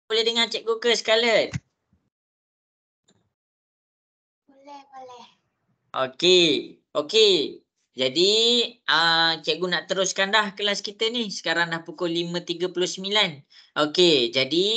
Boleh dengar cikgu ke Scarlett? Boleh. Okey. Jadi cikgu nak teruskan dah kelas kita ni. Sekarang dah pukul 5.39. Okey, jadi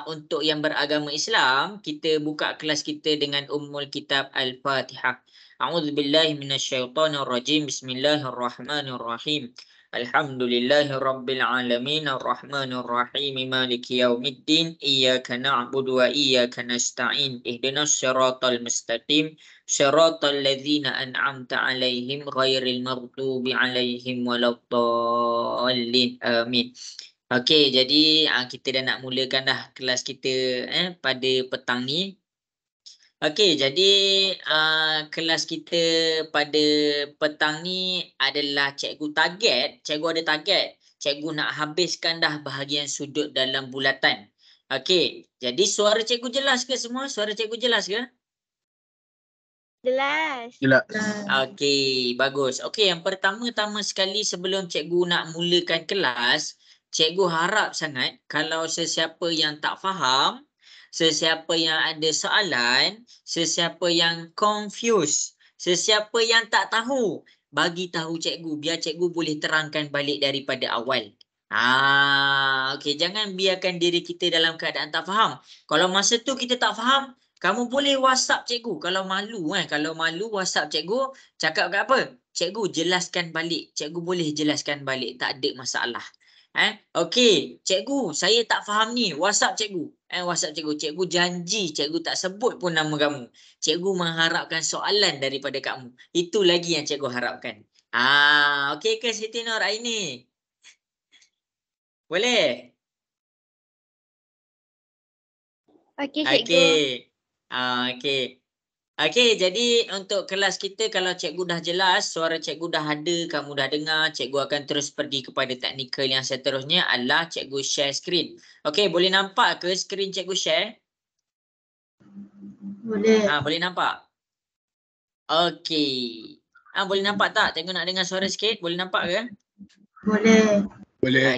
untuk yang beragama Islam, kita buka kelas kita dengan Ummul Kitab Al-Fatihah. A'udzubillahi minasyaitonirrajim. Bismillahirrahmanirrahim. Alhamdulillahirabbil alamin arrahmanir rahim maliki yaumiddin iyyaka na'budu wa iyyaka nasta'in ihdinas siratal mustaqim syaratal ladzina an'amta 'alaihim ghairil maghdubi 'alaihim waladdallin. Amin. Okey, jadi kita dah nak mulakan dah kelas kita pada petang ni. Okey, jadi kelas kita pada petang ni adalah cikgu ada target. Cikgu nak habiskan dah bahagian sudut dalam bulatan. Okey, jadi suara cikgu jelas ke semua? Suara cikgu jelas ke? Jelas. Okey, bagus. Okey, yang pertama-tama sekali sebelum cikgu nak mulakan kelas, cikgu harap sangat kalau sesiapa yang tak faham, sesiapa yang ada soalan, sesiapa yang confused, sesiapa yang tak tahu, bagi tahu cikgu biar cikgu boleh terangkan balik daripada awal. Okey, jangan biarkan diri kita dalam keadaan tak faham. Kalau masa tu kita tak faham, kamu boleh WhatsApp cikgu. Kalau malu WhatsApp cikgu, cakap kat apa? Cikgu jelaskan balik. Cikgu boleh jelaskan balik, tak ada masalah. Okey, cikgu, saya tak faham ni. WhatsApp cikgu. WhatsApp cikgu. Cikgu janji cikgu tak sebut pun nama kamu. Cikgu mengharapkan soalan daripada kamu. Itu lagi yang cikgu harapkan. Okey ke Siti Nur Aini? Boleh? Okey, cikgu. Okey. Okey, jadi untuk kelas kita kalau cikgu dah jelas, suara cikgu dah ada, kamu dah dengar, cikgu akan terus pergi kepada teknikal yang seterusnya adalah cikgu share screen. Okey, boleh nampak ke skrin cikgu share? Boleh. Boleh nampak? Okey. Boleh nampak tak? Cikgu nak dengar suara sikit. Boleh nampak ke? Boleh.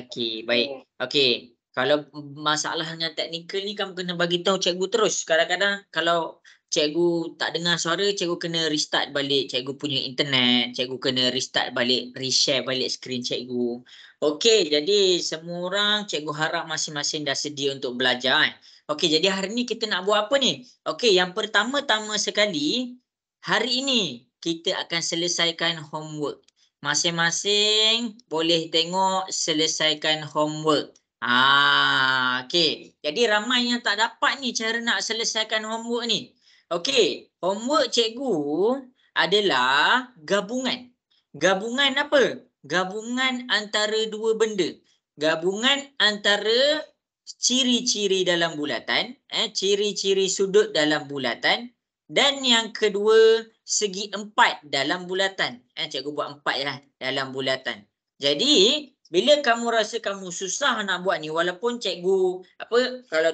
Okey, baik. Okey. Kalau masalah dengan teknikal ni kamu kena bagi tahu cikgu terus. Kadang-kadang kalau cikgu tak dengar suara, cikgu kena restart balik cikgu punya internet, cikgu kena restart balik, reshare balik skrin cikgu. Okey, jadi semua orang cikgu harap masing-masing dah sedia untuk belajar. Okey, jadi hari ni kita nak buat apa ni? Okey, yang pertama-tama sekali, hari ini kita akan selesaikan homework. Masing-masing boleh tengok selesaikan homework. Okey. Jadi ramai yang tak dapat ni cara nak selesaikan homework ni. Okey, homework cikgu adalah gabungan. Gabungan apa? Gabungan antara dua benda. Gabungan antara ciri-ciri dalam bulatan, ciri-ciri sudut dalam bulatan, dan yang kedua segi empat dalam bulatan. Cikgu buat empat je lah dalam bulatan. Jadi bila kamu rasa kamu susah nak buat ni, walaupun cikgu kalau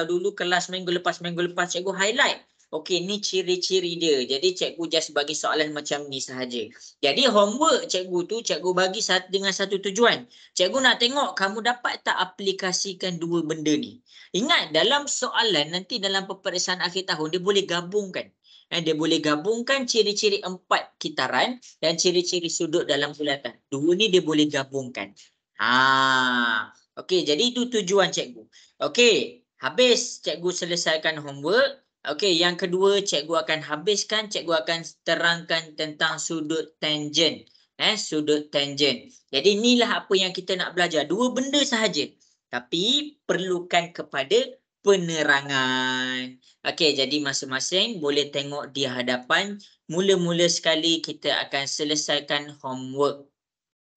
dulu kelas minggu lepas cikgu highlight. Okey, ni ciri-ciri dia. Jadi cikgu just bagi soalan macam ni sahaja. Jadi homework cikgu tu cikgu bagi dengan satu tujuan. Cikgu nak tengok kamu dapat tak aplikasikan dua benda ni. Ingat dalam soalan nanti dalam peperiksaan akhir tahun dia boleh gabungkan. Dia boleh gabungkan ciri-ciri empat kitaran dan ciri-ciri sudut dalam bulatan. Dua ni dia boleh gabungkan. Okey, jadi itu tujuan cikgu. Okey, habis cikgu selesaikan homework. Okey, yang kedua cikgu akan habiskan, cikgu akan terangkan tentang sudut tangent. Sudut tangent. Jadi inilah apa yang kita nak belajar. Dua benda sahaja. Tapi perlukan kepada penerangan. Okey, jadi masing-masing boleh tengok di hadapan. Mula-mula sekali kita akan selesaikan homework.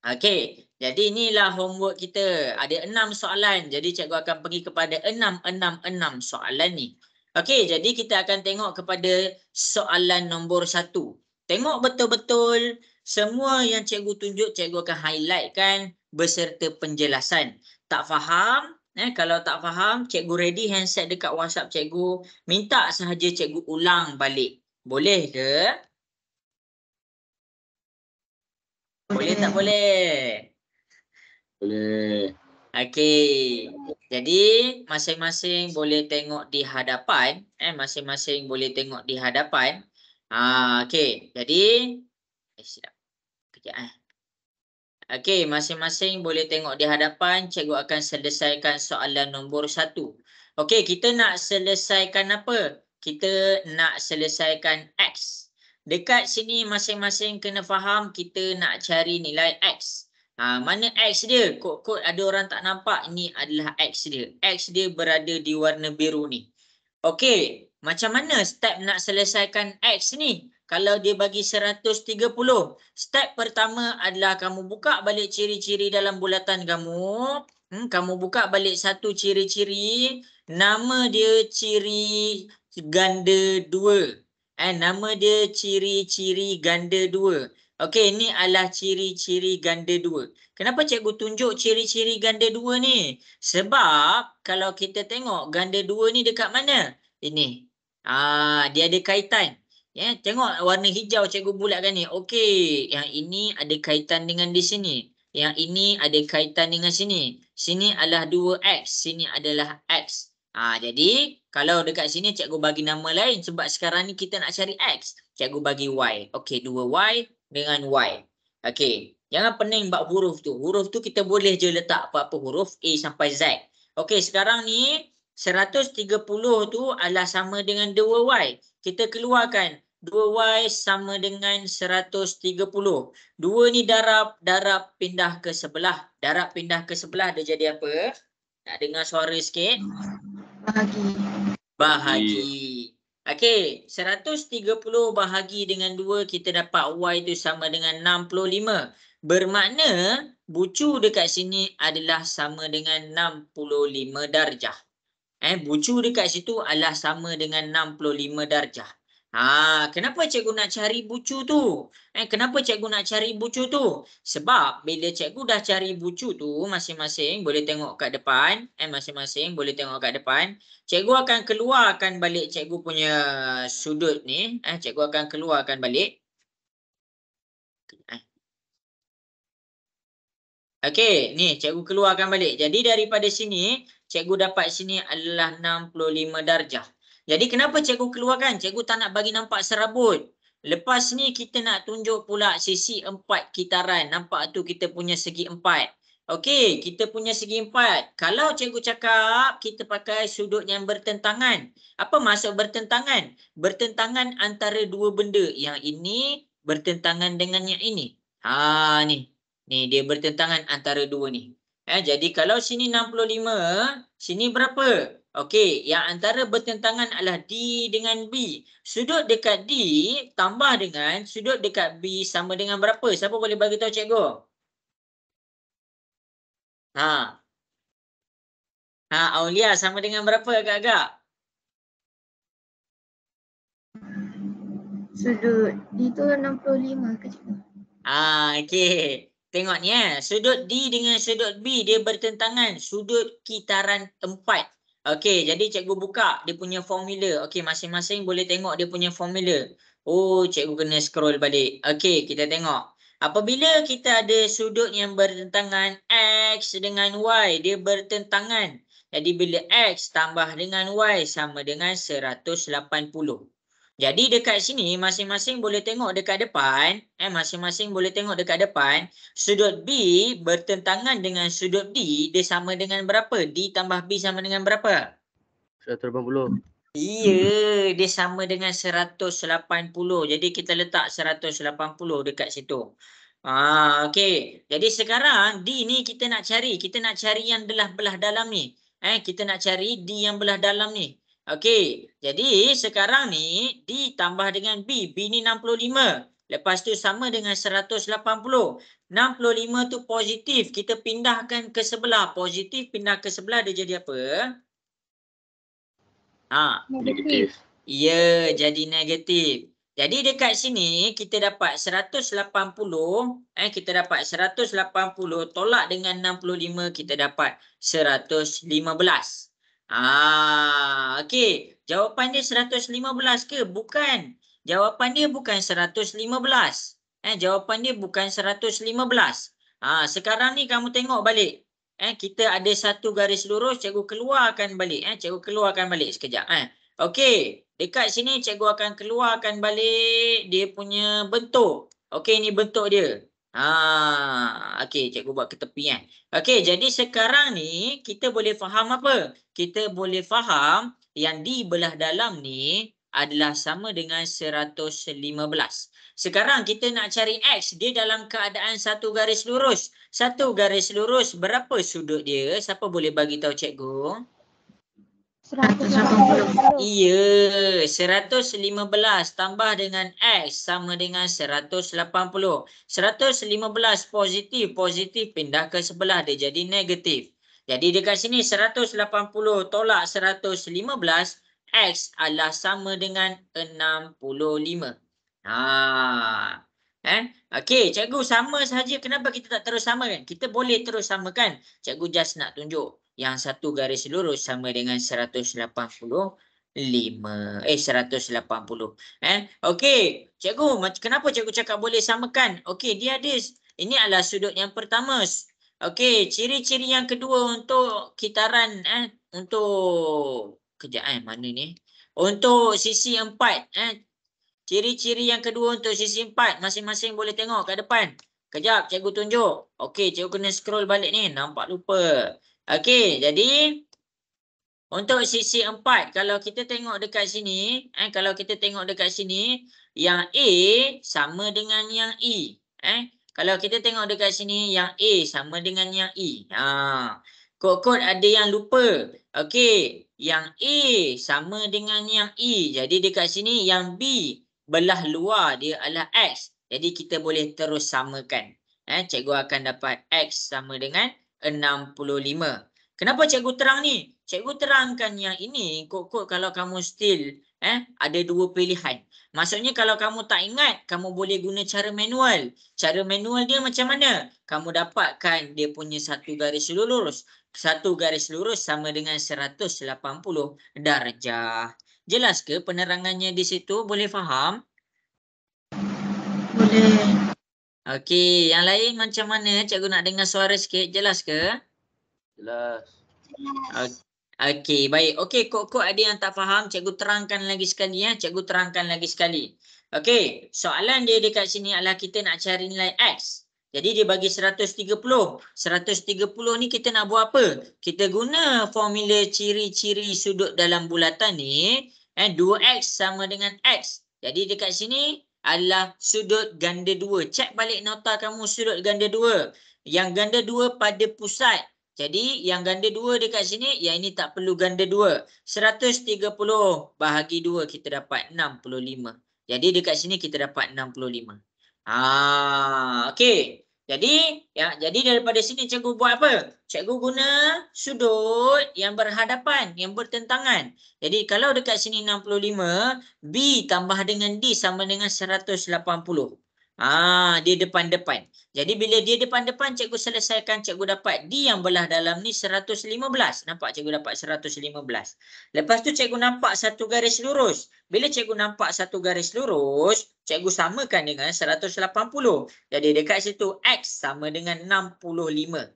Okey, jadi inilah homework kita. Ada 6 soalan. Jadi cikgu akan pergi kepada 6 soalan ni. Okey, jadi kita akan tengok kepada soalan nombor 1. Tengok betul-betul semua yang cikgu tunjuk, cikgu akan highlightkan beserta penjelasan. Tak faham? Kalau tak faham, cikgu ready handset dekat WhatsApp cikgu. Minta sahaja cikgu ulang balik. Boleh ke? Boleh tak boleh? Boleh. Okey. Jadi masing-masing boleh tengok di hadapan. Masing-masing boleh tengok di hadapan. Okey. Jadi silap. Kejap Okey, masing-masing boleh tengok di hadapan. Cikgu akan selesaikan soalan nombor 1. Okey, kita nak selesaikan apa? Kita nak selesaikan X. Dekat sini masing-masing kena faham kita nak cari nilai X. Mana X dia? Kod-kod ada orang tak nampak. Ini adalah X dia. X dia berada di warna biru ni. Okey, macam mana step nak selesaikan X ni? Kalau dia bagi 130, step pertama adalah kamu buka balik ciri-ciri dalam bulatan kamu. Kamu buka balik satu ciri-ciri. Nama dia ciri ganda 2. Nama dia ciri-ciri ganda 2. Okey, ini adalah ciri-ciri ganda 2. Kenapa cikgu tunjuk ciri-ciri ganda 2 ni? Sebab kalau kita tengok ganda 2 ni dekat mana? Ini. Dia ada kaitan. Ya, tengok warna hijau cikgu bulatkan ni. Okey, yang ini ada kaitan dengan di sini. Yang ini ada kaitan dengan sini. Sini adalah 2X, sini adalah X. Jadi kalau dekat sini cikgu bagi nama lain sebab sekarang ni kita nak cari X. Cikgu bagi Y. Okey, 2Y dengan Y. Okey, jangan pening buat huruf tu. Huruf tu kita boleh je letak apa-apa huruf A sampai Z. Okey, sekarang ni 130 tu adalah sama dengan 2Y. Kita keluarkan 2Y sama dengan 130. 2 ni darab pindah ke sebelah. Darab pindah ke sebelah dia jadi apa? Nak dengar suara sikit? Bahagi. Okey, 130 bahagi dengan 2 kita dapat Y tu sama dengan 65. Bermakna bucu dekat sini adalah sama dengan 65 darjah. Bucu dekat situ adalah sama dengan 65 darjah. Kenapa cikgu nak cari bucu tu? Kenapa cikgu nak cari bucu tu? Sebab bila cikgu dah cari bucu tu, masing-masing boleh tengok kat depan. Masing-masing boleh tengok kat depan. Cikgu akan keluarkan balik cikgu punya sudut ni. Cikgu akan keluarkan balik. Okey, ni cikgu keluarkan balik. Jadi daripada sini, cikgu dapat sini adalah 65 darjah. Jadi kenapa cikgu keluarkan? Cikgu tak nak bagi nampak serabut. Lepas ni kita nak tunjuk pula sisi 4 kitaran. Nampak tu kita punya segi 4. Okey, kita punya segi 4. Kalau cikgu cakap kita pakai sudut yang bertentangan. Apa maksud bertentangan? Bertentangan antara dua benda. Yang ini bertentangan dengan yang ini. Ni. Ni dia bertentangan antara dua ni. Jadi kalau sini 65, sini berapa? Okey, yang antara bertentangan adalah D dengan B. Sudut dekat D tambah dengan sudut dekat B sama dengan berapa? Siapa boleh bagi tahu cikgu? Aulia sama dengan berapa agak-agak? Sudut D tu 65 ke cikgu? Okey. Tengok ni sudut D dengan sudut B dia bertentangan. Sudut kitaran 4. Okey, jadi cikgu buka dia punya formula. Okey, masing-masing boleh tengok dia punya formula. Oh, cikgu kena scroll balik. Okey, kita tengok. Apabila kita ada sudut yang bertentangan X dengan Y, dia bertentangan. Jadi bila X tambah dengan Y sama dengan 180. Jadi dekat sini masing-masing boleh tengok dekat depan. Masing-masing boleh tengok dekat depan. Sudut B bertentangan dengan sudut D. Dia sama dengan berapa? D tambah B sama dengan berapa? 180. Iya, dia sama dengan 180. Jadi kita letak 180 dekat situ. Okey. Jadi sekarang D ni kita nak cari. Kita nak cari yang belah dalam ni. Kita nak cari D yang belah dalam ni. Okey, jadi sekarang ni D tambah dengan B. B ni 65. Lepas tu sama dengan 180. 65 tu positif. Kita pindahkan ke sebelah. Positif pindah ke sebelah dia jadi apa? Negatif. Ya, jadi negatif. Jadi dekat sini kita dapat 180. Kita dapat 180 tolak dengan 65 kita dapat 115. Okey. Jawapan dia 115 ke? Bukan. Jawapan dia bukan 115. Jawapan dia bukan 115. Sekarang ni kamu tengok balik. kita ada satu garis lurus, cikgu keluarkan balik. Cikgu keluarkan balik sekejap. Okey, dekat sini cikgu akan keluarkan balik dia punya bentuk. Okey, ni bentuk dia. Okey, cikgu buat ke tepi. Okey, jadi sekarang ni kita boleh faham apa? Kita boleh faham yang di belah dalam ni adalah sama dengan 115. Sekarang kita nak cari X, dia dalam keadaan satu garis lurus. Satu garis lurus, berapa sudut dia? Siapa boleh bagi tahu cikgu? 180. Iya, 115 tambah dengan X sama dengan 180. 115 positif, positif pindah ke sebelah dia jadi negatif. Jadi dekat sini 180 tolak 115, X adalah sama dengan 65. Okey, cikgu sama saja. Kenapa kita tak terus samakan? Kita boleh terus samakan. Cikgu just nak tunjuk yang satu garis lurus sama dengan 180. 180. Okey, cikgu, kenapa cikgu cakap boleh samakan? Okey, dia ada, ini adalah sudut yang pertama. Okey, ciri-ciri yang kedua untuk kitaran, untuk kejap, mana ni? Untuk sisi 4, ciri-ciri yang kedua untuk sisi 4, masing-masing boleh tengok kat depan. Kejap, cikgu tunjuk. Okey, cikgu kena scroll balik ni, nampak lupa. Okey, jadi untuk sisi 4, kalau kita tengok dekat sini, kalau kita tengok dekat sini, yang A sama dengan yang E. Kalau kita tengok dekat sini, yang A sama dengan yang E. Kod-kod ada yang lupa. Okey, yang A sama dengan yang E. Jadi dekat sini, yang B belah luar dia adalah X. Jadi kita boleh terus samakan. Cikgu akan dapat X sama dengan 65. Kenapa cikgu terang ni? Cikgu terangkan yang ini kod-kod kalau kamu still ada dua pilihan. Maksudnya kalau kamu tak ingat, kamu boleh guna cara manual. Cara manual dia macam mana? Kamu dapatkan dia punya satu garis lurus. Satu garis lurus sama dengan 180 darjah. Jelas ke penerangannya di situ? Boleh faham? Boleh. Okey, yang lain macam mana? Cikgu nak dengar suara sikit. Jelas ke? Jelas. Okey, baik. Okey, kok ada yang tak faham, cikgu terangkan lagi sekali ya. Cikgu terangkan lagi sekali. Okey, soalan dia dekat sini adalah kita nak cari nilai X. Jadi dia bagi 130. 130 ni kita nak buat apa? Kita guna formula ciri-ciri sudut dalam bulatan ni. 2X sama dengan X. Jadi dekat sini adalah sudut ganda 2. Cek balik nota kamu sudut ganda 2. Yang ganda 2 pada pusat. Jadi yang ganda 2 dekat sini, yang ini tak perlu ganda 2. 130 bahagi 2 kita dapat 65. Jadi dekat sini kita dapat 65. Okey. Jadi daripada sini cikgu buat apa? Cikgu guna sudut yang berhadapan, yang bertentangan. Jadi kalau dekat sini 65, B tambah dengan D sama dengan 180. Dia depan-depan. Jadi bila dia depan-depan, cikgu selesaikan, cikgu dapat D yang belah dalam ni 115. Nampak cikgu dapat 115. Lepas tu cikgu nampak satu garis lurus. Bila cikgu nampak satu garis lurus, cikgu samakan dengan 180. Jadi dekat situ X sama dengan 65.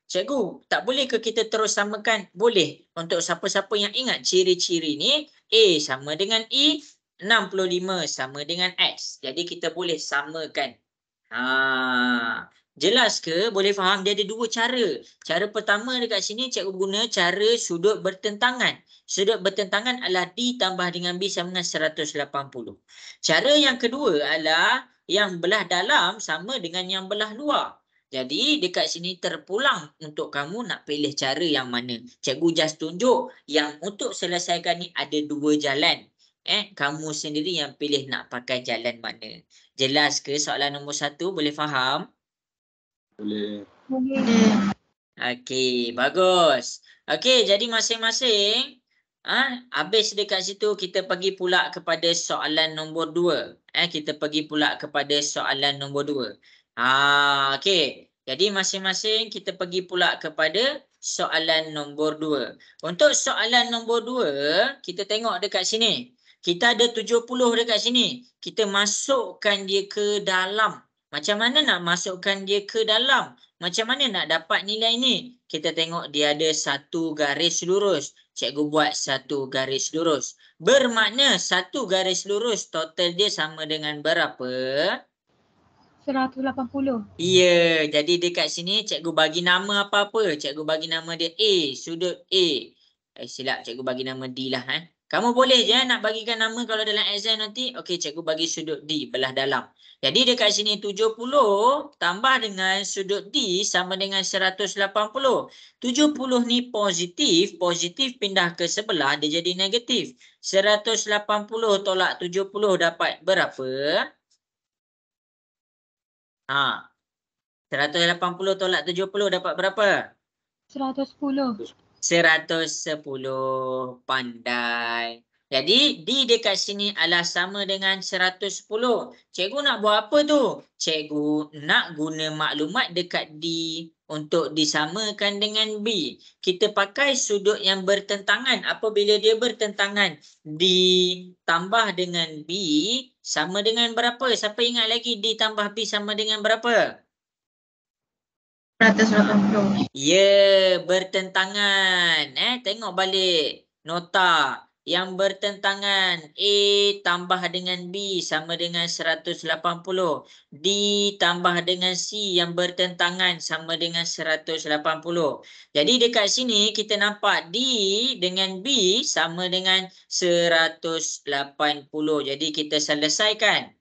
Cikgu, tak boleh ke kita terus samakan? Boleh. Untuk siapa-siapa yang ingat ciri-ciri ni, A sama dengan E, 65 sama dengan X. Jadi kita boleh samakan. Jelas ke? Boleh faham? Dia ada dua cara. Cara pertama dekat sini cikgu guna cara sudut bertentangan. Sudut bertentangan adalah D tambah dengan B sama dengan 180. Cara yang kedua adalah yang belah dalam sama dengan yang belah luar. Jadi dekat sini terpulang untuk kamu nak pilih cara yang mana. Cikgu just tunjuk yang untuk selesaikan ni ada dua jalan. Kamu sendiri yang pilih nak pakai jalan mana. Jelas ke soalan nombor 1? Boleh faham? Boleh. Boleh. Okey, bagus. Okey, jadi masing-masing habis dekat situ kita pergi pula kepada soalan nombor 2. Kita pergi pula kepada soalan nombor 2. Okey. Jadi masing-masing kita pergi pula kepada soalan nombor 2. Untuk soalan nombor 2, kita tengok dekat sini. Kita ada 70 dekat sini. Kita masukkan dia ke dalam. Macam mana nak masukkan dia ke dalam? Macam mana nak dapat nilai ni? Kita tengok dia ada satu garis lurus. Cikgu buat satu garis lurus. Bermakna satu garis lurus total dia sama dengan berapa? 180. Ya, jadi dekat sini cikgu bagi nama apa-apa. Cikgu bagi nama dia A, sudut A. Silap, cikgu bagi nama D lah. Kamu boleh je nak bagikan nama kalau dalam exam nanti. Okey, cikgu bagi sudut D, belah dalam. Jadi dekat sini 70 tambah dengan sudut D sama dengan 180. 70 ni positif, positif pindah ke sebelah dia jadi negatif. 180 tolak 70 dapat berapa? 180 tolak 70 dapat berapa? 110. 110. Pandai. Jadi D dekat sini adalah sama dengan 110. Cikgu nak buat apa tu? Cikgu nak guna maklumat dekat D untuk disamakan dengan B. Kita pakai sudut yang bertentangan. Apabila dia bertentangan, D tambah dengan B sama dengan berapa? Siapa ingat lagi D tambah B sama dengan berapa? 180. Ya, bertentangan. Tengok balik nota yang bertentangan. A tambah dengan B sama dengan 180. D tambah dengan C yang bertentangan sama dengan 180. Jadi dekat sini kita nampak D dengan B sama dengan 180. Jadi kita selesaikan.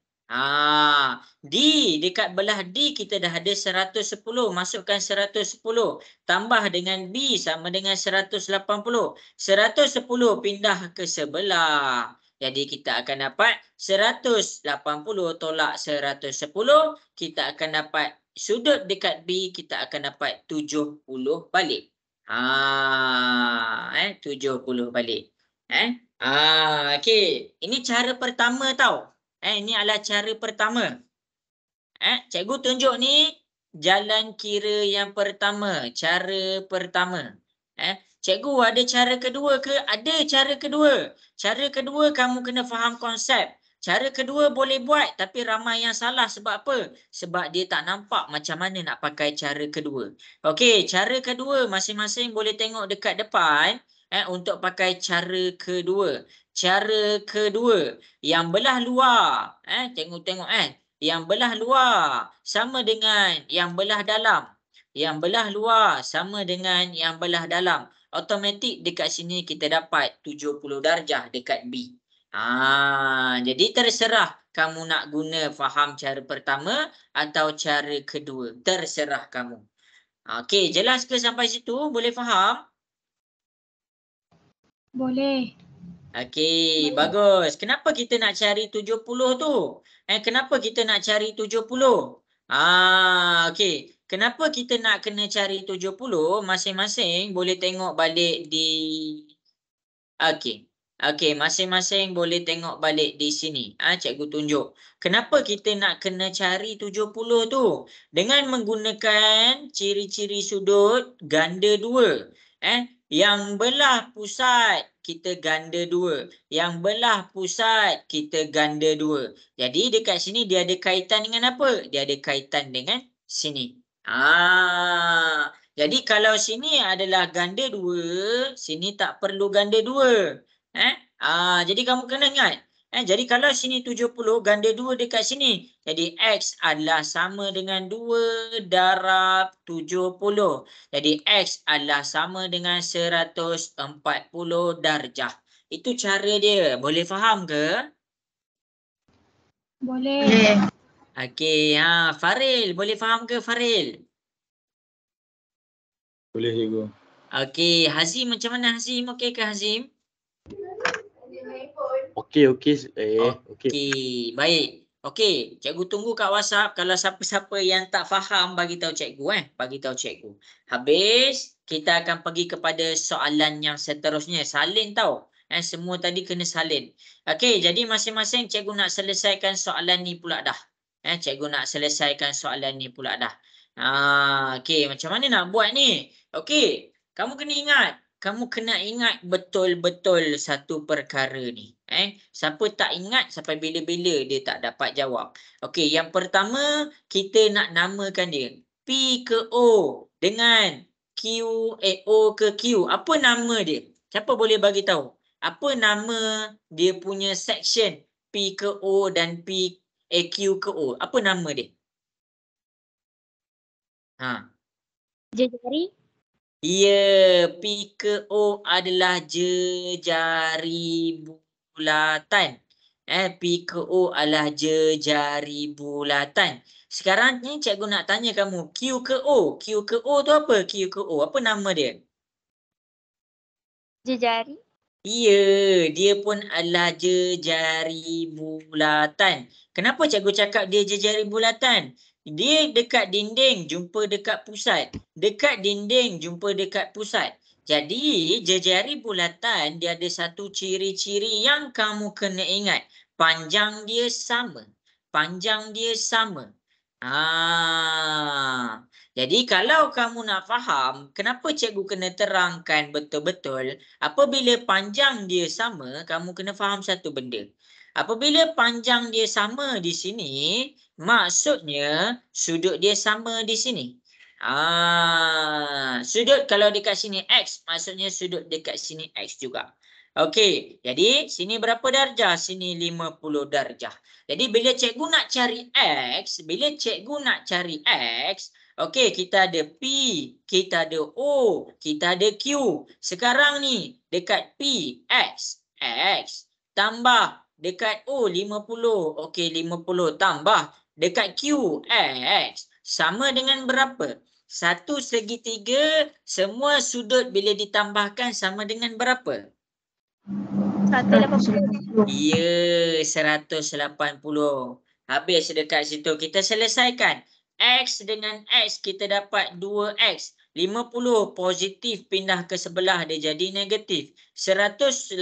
D dekat belah D kita dah ada 110, masukkan 110 tambah dengan B sama dengan 180. 110 pindah ke sebelah. Jadi kita akan dapat 180 tolak 110, kita akan dapat sudut dekat B, kita akan dapat 70 balik. 70 balik. Okey, ini cara pertama tau. Ini adalah cara pertama. Cikgu tunjuk ni jalan kira yang pertama. Cara pertama. Cikgu ada cara kedua ke? Ada cara kedua. Cara kedua kamu kena faham konsep. Cara kedua boleh buat tapi ramai yang salah. Sebab apa? Sebab dia tak nampak macam mana nak pakai cara kedua. Okey, cara kedua masing-masing boleh tengok dekat depan. Untuk pakai cara kedua. Cara kedua yang belah luar, tengok-tengok yang belah luar sama dengan yang belah dalam. Yang belah luar sama dengan yang belah dalam. Automatik dekat sini kita dapat 70 darjah dekat B. Jadi terserah kamu nak guna faham cara pertama atau cara kedua. Terserah kamu. Okey, jelas ke sampai situ? Boleh faham? Boleh. Okey, bagus. Kenapa kita nak cari 70 tu? Kenapa kita nak cari 70? Okey. Kenapa kita nak kena cari 70? Masing-masing boleh tengok balik di... Okey. Okey, masing-masing boleh tengok balik di sini. Cikgu tunjuk. Kenapa kita nak kena cari 70 tu? Dengan menggunakan ciri-ciri sudut ganda 2. Yang belah pusat kita ganda 2. Yang belah pusat kita ganda 2. Jadi dekat sini dia ada kaitan dengan apa? Dia ada kaitan dengan sini. Jadi kalau sini adalah ganda 2, sini tak perlu ganda 2. Jadi kamu kena ingat. Jadi kalau sini 70, ganda 2 dekat sini. Jadi X adalah sama dengan 2 darab 70. Jadi X adalah sama dengan 140 darjah. Itu cara dia. Boleh faham ke? Boleh. Okey, Faril. Boleh faham ke Faril? Boleh cikgu. Okey, Hazim macam mana Hazim? Okey ke Hazim? Okey. Okey, baik. Okey, cikgu tunggu kat WhatsApp. Kalau siapa-siapa yang tak faham bagi tahu cikgu bagi tahu cikgu. Habis kita akan pergi kepada soalan yang seterusnya. Salin tau. Semua tadi kena salin. Okey, jadi masing-masing cikgu nak selesaikan soalan ni pula dah. Cikgu nak selesaikan soalan ni pula dah. Okey, macam mana nak buat ni? Okey, kamu kena ingat betul-betul satu perkara ni. Siapa tak ingat sampai bila-bila dia tak dapat jawab. Okey, yang pertama kita nak namakan dia. P ke O dengan O ke Q. Apa nama dia? Siapa boleh bagi tahu? Apa nama dia punya section P ke O dan Q ke O? Apa nama dia? Ha. Jejari. Ya, P ke O adalah jejari bulatan. P ke O adalah jejari bulatan. Sekarang ni cikgu nak tanya kamu, Q ke O? Q ke O tu apa? Q ke O, apa nama dia? Jejari. Ya, dia pun adalah jejari bulatan. Kenapa cikgu cakap dia jejari bulatan? Dia dekat dinding, jumpa dekat pusat. Dekat dinding, jumpa dekat pusat. Jadi, jejari bulatan dia ada satu ciri-ciri yang kamu kena ingat. Panjang dia sama. Panjang dia sama. Jadi kalau kamu nak faham, kenapa cikgu kena terangkan betul-betul, apabila panjang dia sama, kamu kena faham satu benda. Apabila panjang dia sama di sini, maksudnya sudut dia sama di sini. Sudut kalau dekat sini X, maksudnya sudut dekat sini X juga. Okey, jadi sini berapa darjah? Sini 50 darjah. Jadi bila cikgu nak cari X, okey, kita ada P, kita ada O, kita ada Q. Sekarang ni dekat P, X tambah dekat O 50. Okey, 50 tambah dekat Q, X sama dengan berapa? 1/3 semua sudut bila ditambahkan sama dengan berapa? 180. Ya, 180. Habis dekat situ. Kita selesaikan. X dengan X kita dapat 2X. 50 positif pindah ke sebelah dia jadi negatif. 180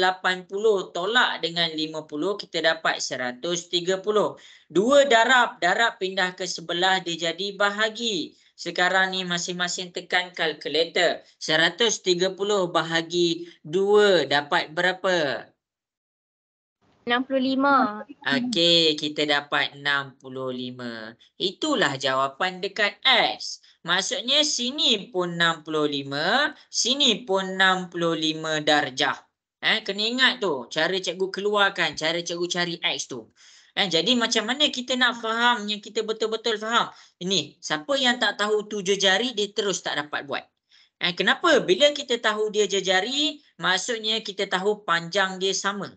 tolak dengan 50 kita dapat 130. 2 darab pindah ke sebelah dia jadi bahagi. Sekarang ni masing-masing tekan kalkulator. 130 bahagi 2 dapat berapa? 65. Okey, kita dapat 65. Itulah jawapan dekat X. Maksudnya sini pun 65, sini pun 65 darjah. Kena ingat tu, cara cikgu keluarkan, cara cikgu cari X tu. Jadi macam mana kita nak faham yang kita betul-betul faham? Ini, siapa yang tak tahu tu jejari, dia terus tak dapat buat. Kenapa? Bila kita tahu dia jejari, maksudnya kita tahu panjang dia sama.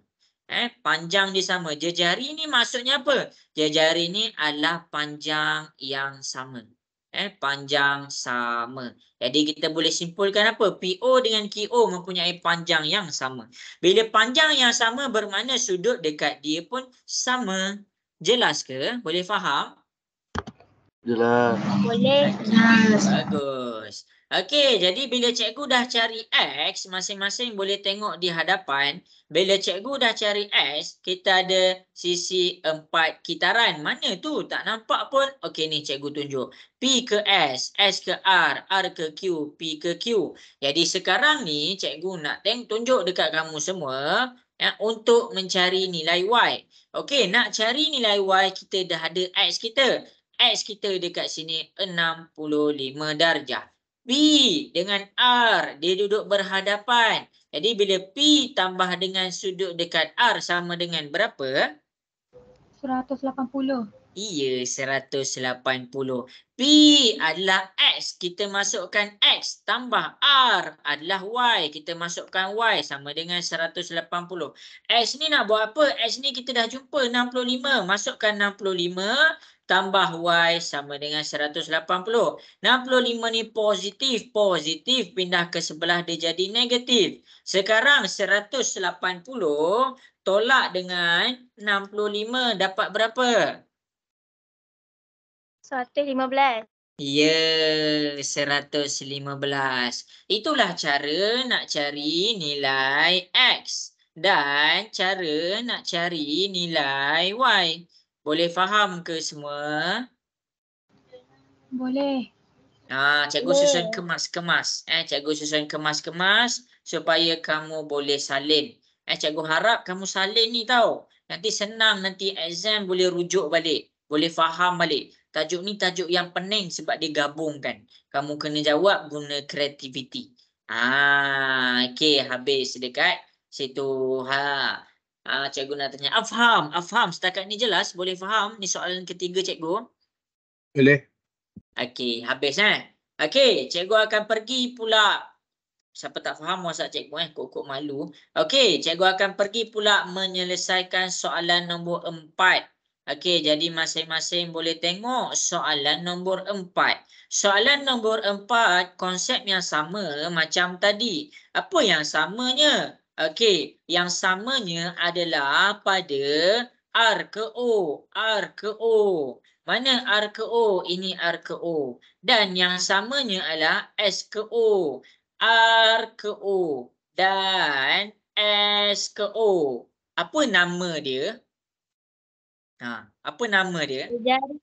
Panjang dia sama. Jejari ni maksudnya apa? Jejari ni adalah panjang yang sama. Panjang sama. Jadi kita boleh simpulkan apa? PO dengan QO mempunyai panjang yang sama. Bila panjang yang sama bermakna sudut dekat dia pun sama. Jelas ke? Boleh faham? Jelas. Boleh. Bagus. Okey, jadi bila cikgu dah cari X, masing-masing boleh tengok di hadapan. Bila cikgu dah cari X, kita ada sisi 4 kitaran. Mana tu? Tak nampak pun. Okey, ni cikgu tunjuk. P ke S ke R ke Q, P ke Q. Jadi sekarang ni cikgu nak tunjuk dekat kamu semua untuk mencari nilai Y. Okey, nak cari nilai Y, kita dah ada X kita. X kita dekat sini 65 darjah. P dengan R, dia duduk berhadapan. Jadi bila P tambah dengan sudut dekat R sama dengan berapa? 180. Iya, 180. P adalah X. Kita masukkan X tambah R adalah Y. Kita masukkan Y sama dengan 180. X ni nak buat apa? X ni kita dah jumpa 65. Masukkan 65 tambah Y sama dengan 180. 65 ni positif. Positif pindah ke sebelah dia jadi negatif. Sekarang 180 tolak dengan 65 dapat berapa? 115. Ya, 115. Itulah cara nak cari nilai X dan cara nak cari nilai Y. Boleh faham ke semua? Boleh. Cikgu susun kemas-kemas. Cikgu susun kemas-kemas supaya kamu boleh salin. Cikgu harap kamu salin ni tau. Nanti senang, nanti exam boleh rujuk balik. Boleh faham balik. Tajuk ni tajuk yang pening sebab dia gabungkan. Kamu kena jawab guna kreativiti. Okey, habis dekat situ. Cikgu nak tanya. Faham. Setakat ni jelas? Boleh faham? Ni soalan ketiga cikgu. Boleh. Okey, habis Okey, cikgu akan pergi pula. Siapa tak faham WhatsApp cikgu kok malu. Okey, cikgu akan pergi pula menyelesaikan soalan nombor 4. Okey, jadi masing-masing boleh tengok soalan nombor 4. Soalan nombor 4 konsep yang sama macam tadi. Apa yang samanya? Okey, yang samanya adalah pada R ke O. R ke O. Mana R ke O? Ini R ke O. Dan yang samanya adalah S ke O. R ke O dan S ke O. Apa nama dia? Apa nama dia? Jejari.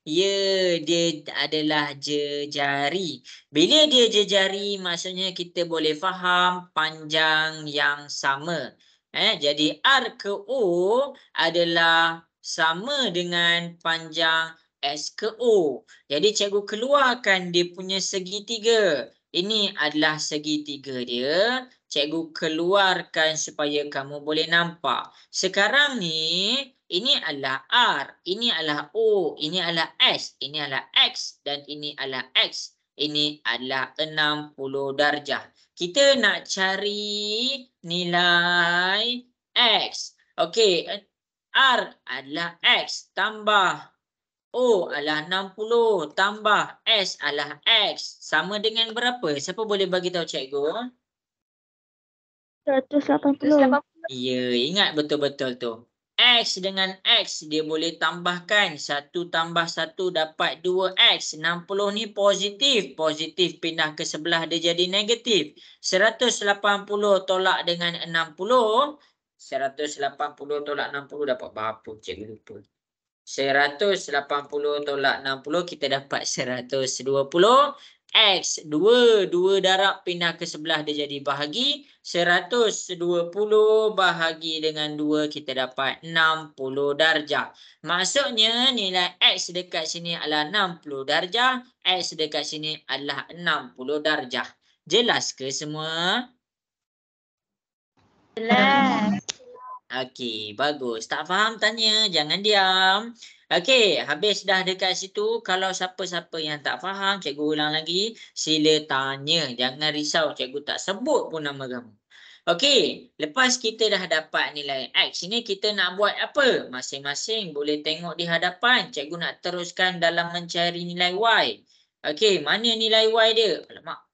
Ya, dia adalah jejari. Bila dia jejari, maksudnya kita boleh faham panjang yang sama. Jadi R ke O adalah sama dengan panjang S ke O. Jadi cikgu keluarkan dia punya segitiga. Ini adalah segitiga dia. Cikgu keluarkan supaya kamu boleh nampak. Sekarang ni, ini adalah R, ini adalah O, ini adalah S, ini adalah X dan ini adalah X. Ini adalah 60 darjah. Kita nak cari nilai X. Okey, R adalah X tambah O adalah 60 tambah S adalah X. Sama dengan berapa? Siapa boleh bagi tahu cikgu? 180. Ya, ingat betul-betul tu. X dengan X dia boleh tambahkan. 1 tambah 1 dapat 2X. 60 ni positif. Positif pindah ke sebelah dia jadi negatif. 180 tolak dengan 60. 180 tolak 60 dapat berapa? Cikgu lupa. 180 tolak 60 kita dapat 120. X 2 darab pindah ke sebelah dia jadi bahagi. 120 bahagi dengan 2 kita dapat 60 darjah. Maksudnya nilai X dekat sini adalah 60 darjah. X dekat sini adalah 60 darjah. Jelas ke semua? Jelas. Okey, bagus. Tak faham tanya, jangan diam. Okey, habis dah dekat situ. Kalau siapa-siapa yang tak faham, cikgu ulang lagi. Sila tanya. Jangan risau, cikgu tak sebut pun nama kamu. Okey, lepas kita dah dapat nilai X ini, kita nak buat apa? Masing-masing boleh tengok di hadapan. Cikgu nak teruskan dalam mencari nilai Y. Okey, mana nilai Y dia? Alamak.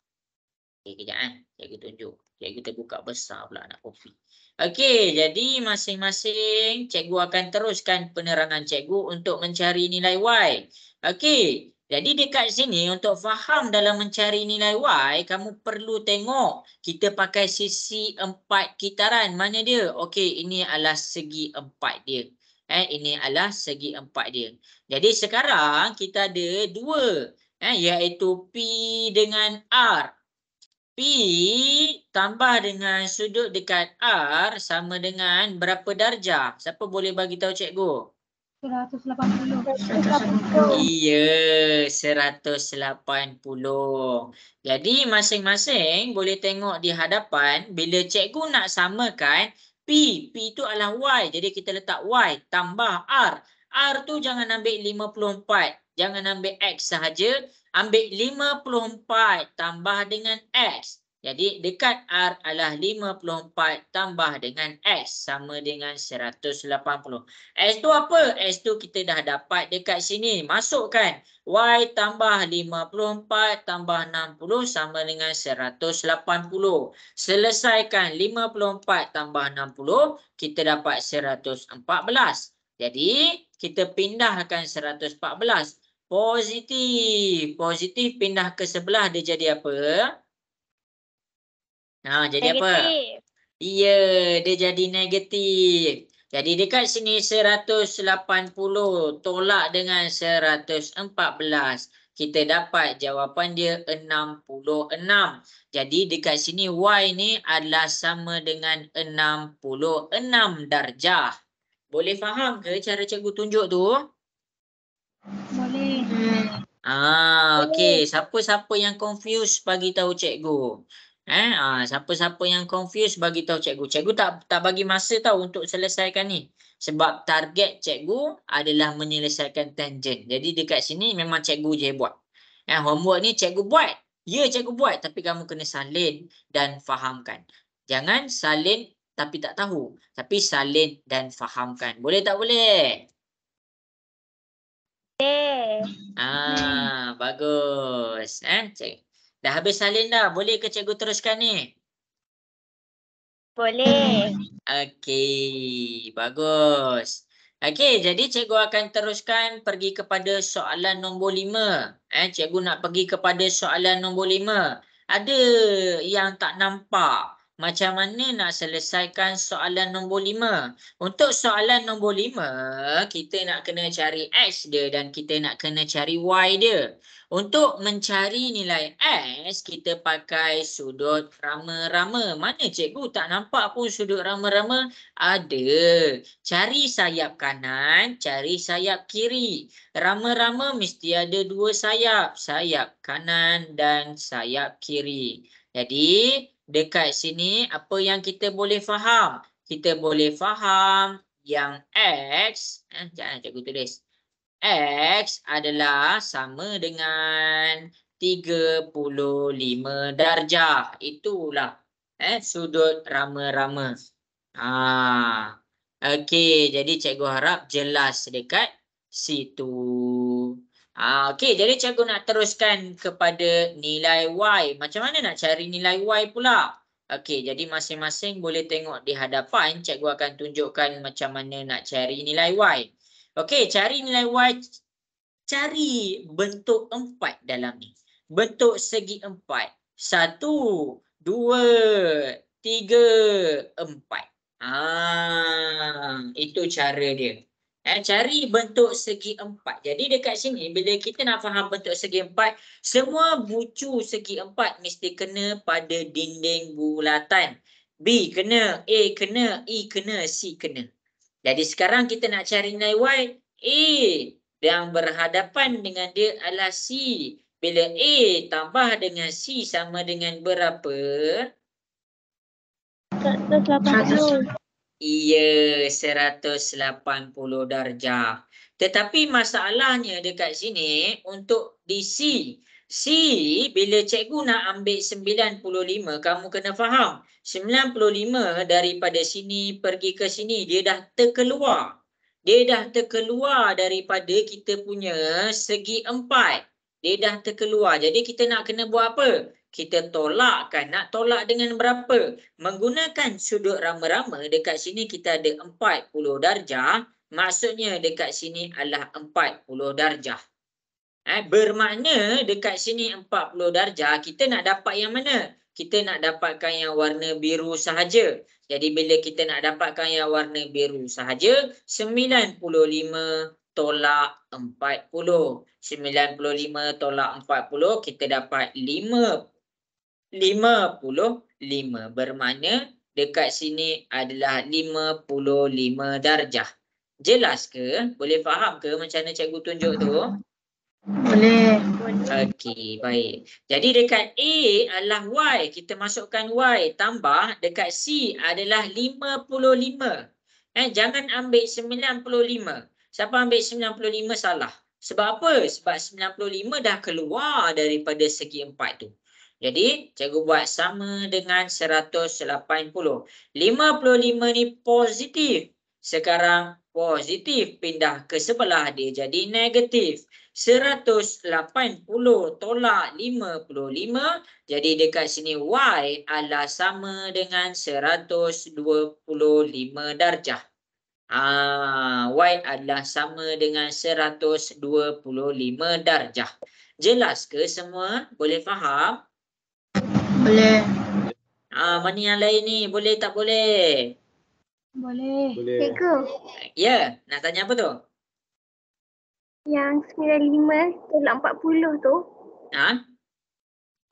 Okey, kejap cikgu tunjuk. Cikgu terbuka besar pula nak kopi. Okey, jadi masing-masing cikgu akan teruskan penerangan cikgu untuk mencari nilai Y. Okey, jadi dekat sini untuk faham dalam mencari nilai Y, kamu perlu tengok kita pakai sisi 4 kitaran. Mana dia? Okey, ini adalah segi 4 dia. Ini adalah segi 4 dia. Jadi sekarang kita ada 2, iaitu P dengan R. P tambah dengan sudut dekat R sama dengan berapa darjah? Siapa boleh bagi tahu cikgu? 180. Iya, 180. Jadi masing-masing boleh tengok di hadapan. Bila cikgu nak samakan, P tu adalah Y. Jadi kita letak Y tambah R. R tu jangan ambil 54. Jangan ambil X sahaja. Ambil 54 tambah dengan X. Jadi dekat R adalah 54 tambah dengan X sama dengan 180. X tu apa? X tu kita dah dapat dekat sini. Masukkan. Y tambah 54 tambah 60 sama dengan 180. Selesaikan 54 tambah 60. Kita dapat 114. Jadi kita pindahkan 114. Positif. Positif pindah ke sebelah dia jadi apa? Jadi apa? Iya, dia jadi negatif. Jadi dekat sini 180 tolak dengan 114. Kita dapat jawapan dia 66. Jadi dekat sini Y ni adalah sama dengan 66 darjah. Boleh faham ke cara cikgu tunjuk tu? Boleh. Okey. Siapa-siapa yang confuse bagi tahu cikgu. Siapa-siapa yang confuse bagi tahu cikgu. Cikgu tak bagi masa tahu untuk selesaikan ni. Sebab target cikgu adalah menyelesaikan tangent. Jadi dekat sini memang cikgu je buat. Homework ni cikgu buat. Ya, cikgu buat, tapi kamu kena salin dan fahamkan. Jangan salin tapi tak tahu, tapi salin dan fahamkan. Boleh tak boleh? Bagus. Dah habis salin dah. Boleh ke cikgu teruskan ni? Boleh. Okey, bagus. Okey, jadi cikgu akan teruskan pergi kepada soalan nombor 5. Cikgu nak pergi kepada soalan nombor 5. Ada yang tak nampak macam mana nak selesaikan soalan nombor 5. Untuk soalan nombor 5, kita nak kena cari X dia dan kita nak kena cari Y dia. Untuk mencari nilai X, kita pakai sudut rama-rama. Mana cikgu tak nampak pun sudut rama-rama? Ada. Cari sayap kanan, cari sayap kiri. Rama-rama mesti ada 2 sayap. Sayap kanan dan sayap kiri. Jadi, dekat sini apa yang kita boleh faham? Kita boleh faham yang X, jangan cikgu tulis. X adalah sama dengan 35 darjah. Itulah sudut rama-rama. Okey, jadi cikgu harap jelas dekat situ. Okey, jadi cikgu nak teruskan kepada nilai Y. Macam mana nak cari nilai Y pula? Okey, jadi masing-masing boleh tengok di hadapan. Cikgu akan tunjukkan macam mana nak cari nilai Y. Okey, cari nilai Y. Cari bentuk 4 dalam ni. Bentuk segi 4. 1, 2, 3, 4. Itu cara dia. Cari bentuk segi 4. Jadi dekat sini bila kita nak faham bentuk segi 4, semua bucu segi 4 mesti kena pada dinding bulatan. B kena, A kena, E kena, C kena. Jadi sekarang kita nak cari nilai Y. A yang berhadapan dengan dia adalah C. Bila A tambah dengan C sama dengan berapa? 180. Iya, 180 darjah. Tetapi masalahnya dekat sini untuk di C. C, bila cikgu nak ambil 95, kamu kena faham. 95 daripada sini pergi ke sini, dia dah terkeluar. Dia dah terkeluar daripada kita punya segi 4. Dia dah terkeluar. Jadi kita nak kena buat apa? Kita tolakkan. Nak tolak dengan berapa? Menggunakan sudut rama-rama, dekat sini kita ada 40 darjah. Maksudnya dekat sini adalah 40 darjah. Bermakna dekat sini 40 darjah, kita nak dapat yang mana? Kita nak dapatkan yang warna biru sahaja. Jadi bila kita nak dapatkan yang warna biru sahaja, 95 tolak 40. 95 tolak 40, kita dapat 55. Bermakna dekat sini adalah 55 darjah. Jelas ke? Boleh faham ke macam mana cikgu tunjuk tu? Boleh. Okey, baik. Jadi dekat A adalah Y. Kita masukkan Y. Tambah dekat C adalah 55. Jangan ambil 95. Siapa ambil 95 salah. Sebab apa? Sebab 95 dah keluar daripada segi 4 tu. Jadi, cikgu buat sama dengan 180. 55 ni positif. Sekarang positif pindah ke sebelah dia jadi negatif. 180 tolak 55. Jadi dekat sini Y adalah sama dengan 125 darjah. Y adalah sama dengan 125 darjah. Jelas ke semua? Boleh faham? Boleh. Mana yang lain ni? Boleh tak boleh? Boleh. Cikgu, Ya, nak tanya apa tu? yang 95 tolak 40 tu,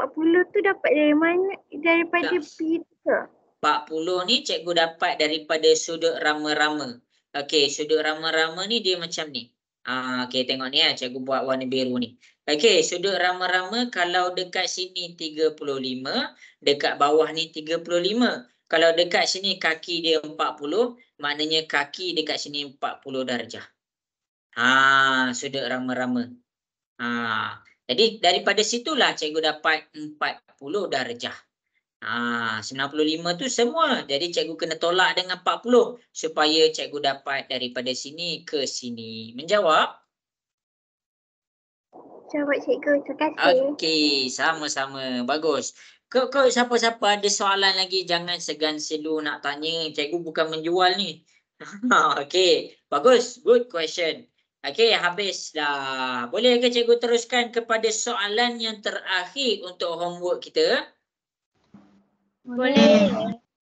40 tu dapat dari mana? Daripada Tak. B tu ke? 40 ni cikgu dapat daripada sudut rama-rama. Okey, sudut rama-rama ni dia macam ni. Okey, tengok ni cikgu buat warna biru ni. Okey, sudut rama-rama kalau dekat sini 35, dekat bawah ni 35. Kalau dekat sini kaki dia 40, maknanya kaki dekat sini 40 darjah. Sudut rama-rama. Jadi daripada situlah cikgu dapat 40 darjah. 95 tu semua. Jadi cikgu kena tolak dengan 40 supaya cikgu dapat daripada sini ke sini. Menjawab? Jawab cikgu. Terima kasih. Okey, sama-sama. Bagus. Kau siapa-siapa ada soalan lagi, jangan segan selu nak tanya. Cikgu bukan menjual ni. Okey, bagus. Good question. Okey, habis dah. Boleh ke cikgu teruskan kepada soalan yang terakhir untuk homework kita? Boleh.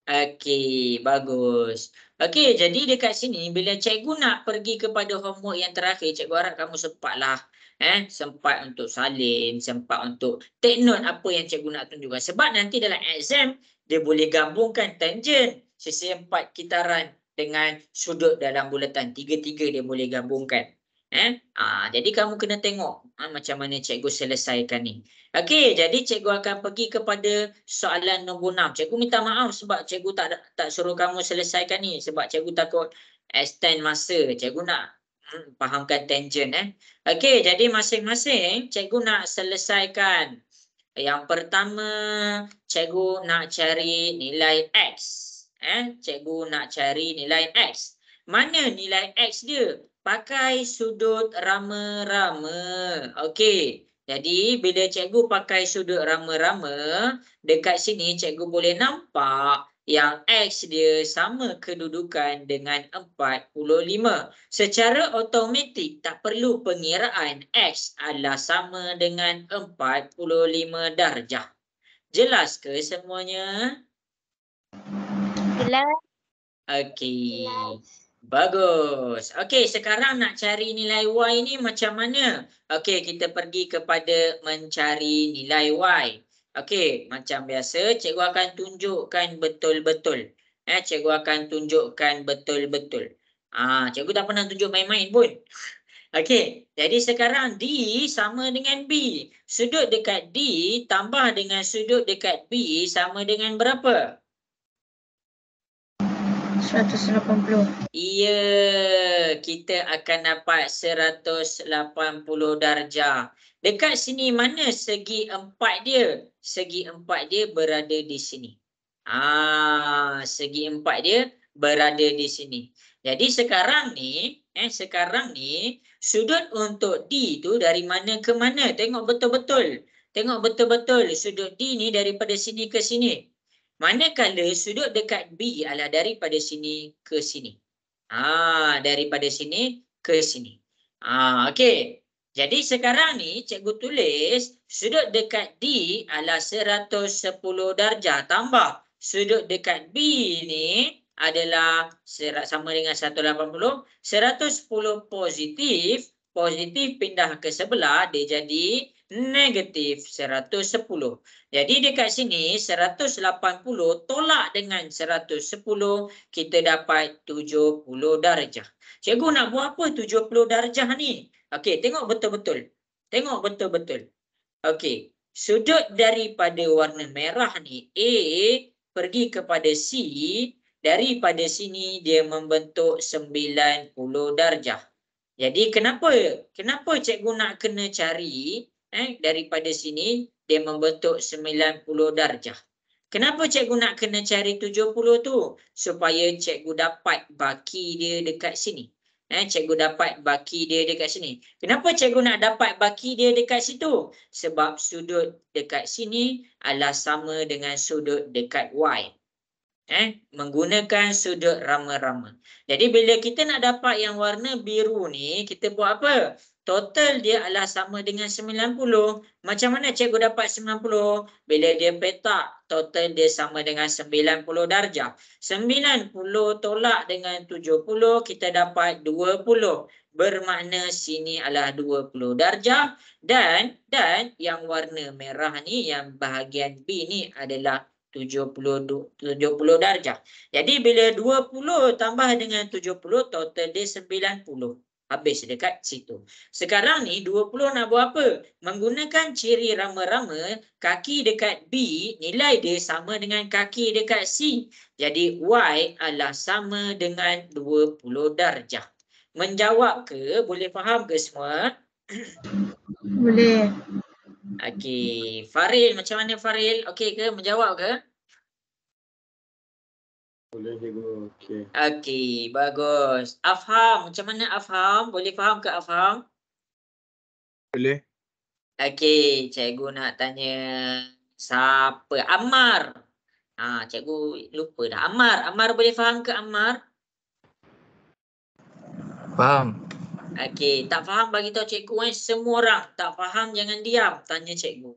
Okey, bagus. Okey, jadi dekat sini bila cikgu nak pergi kepada homework yang terakhir, cikgu harap kamu sempatlah. Sempat untuk salin, sempat untuk take note apa yang cikgu nak tunjukkan. Sebab nanti dalam exam, dia boleh gabungkan tangent, sisi 4 kitaran dengan sudut dalam bulatan. Tiga-tiga dia boleh gabungkan. Jadi kamu kena tengok macam mana cikgu selesaikan ni. Okey, jadi cikgu akan pergi kepada soalan nombor 6. Cikgu minta maaf sebab cikgu tak suruh kamu selesaikan ni. Sebab cikgu takut extend masa. Cikgu nak fahamkan tangent. Okey, jadi masing-masing cikgu nak selesaikan. Yang pertama, cikgu nak cari nilai X. Cikgu nak cari nilai X. Mana nilai X dia? Pakai sudut rama-rama. Okey. Jadi bila cikgu pakai sudut rama-rama, dekat sini cikgu boleh nampak yang X dia sama kedudukan dengan 45. Secara automatik tak perlu pengiraan, X adalah sama dengan 45 darjah. Jelas ke semuanya? Jelas. Okey. Bagus. Okey, sekarang nak cari nilai Y ni macam mana? Okey, kita pergi kepada mencari nilai Y. Okey, macam biasa cikgu akan tunjukkan betul-betul. Cikgu akan tunjukkan betul-betul. Cikgu tak pernah tunjuk main-main pun. Okey, jadi sekarang D sama dengan B. Sudut dekat D tambah dengan sudut dekat B sama dengan berapa? 180. Ya, kita akan dapat 180 darjah. Dekat sini mana segi 4 dia? Segi 4 dia berada di sini. Segi 4 dia berada di sini. Jadi sekarang ni sudut untuk D tu dari mana ke mana? Tengok betul-betul. Tengok betul-betul sudut D ni daripada sini ke sini. Manakala sudut dekat B adalah daripada sini ke sini. Daripada sini ke sini. Okey. Jadi sekarang ni cikgu tulis sudut dekat D adalah 110 darjah tambah sudut dekat B ni adalah sama dengan 180. 110 positif pindah ke sebelah dia jadi negatif 110. Jadi dekat sini 180 tolak dengan 110 kita dapat 70 darjah. Cikgu nak buat apa 70 darjah ni? Okey, tengok betul-betul. Tengok betul-betul. Okey, sudut daripada warna merah ni A pergi kepada C, daripada sini dia membentuk 90 darjah. Jadi kenapa cikgu nak kena cari daripada sini dia membentuk 90 darjah. Kenapa cikgu nak kena cari 70 tu? Supaya cikgu dapat baki dia dekat sini. Cikgu dapat baki dia dekat sini. Kenapa cikgu nak dapat baki dia dekat situ? Sebab sudut dekat sini adalah sama dengan sudut dekat Y. Menggunakan sudut rama-rama. Jadi bila kita nak dapat yang warna biru ni, kita buat apa? Total dia adalah sama dengan 90. Macam mana cikgu dapat 90? Bila dia petak, total dia sama dengan 90 darjah. 90 tolak dengan 70, kita dapat 20. Bermakna sini adalah 20 darjah. Dan yang warna merah ni, yang bahagian B ni adalah 70 darjah. Jadi bila 20 tambah dengan 70, total dia 90. Habis dekat situ. Sekarang ni 20 nak buat apa? Menggunakan ciri rama-rama, kaki dekat B nilai dia sama dengan kaki dekat C. Jadi Y adalah sama dengan 20 darjah. Menjawab ke? Boleh faham ke semua? Boleh. Okey. Faril, macam mana Faril? Okey ke? Menjawab ke? Boleh cikgu. Okey. Okey, bagus. Afham, macam mana Afham? Boleh faham ke Afham? Boleh. Okey, cikgu nak tanya siapa? Ammar. Cikgu lupa dah. Ammar boleh faham ke Ammar? Faham. Okey, tak faham bagi tahu cikgu. Semua orang tak faham jangan diam, tanya cikgu.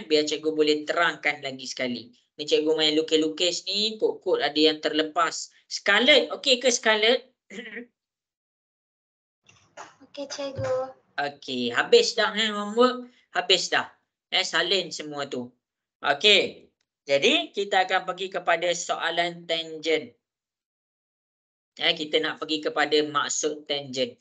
Biar cikgu boleh terangkan lagi sekali. Ni cikgu main lukis-lukis ni, kod-kod ada yang terlepas. Scarlett, okey ke Scarlett? Okey, cikgu. Okey, habis dah homework? Habis dah. Salin semua tu. Okey. Jadi kita akan pergi kepada soalan tangent. Kita nak pergi kepada maksud tangent.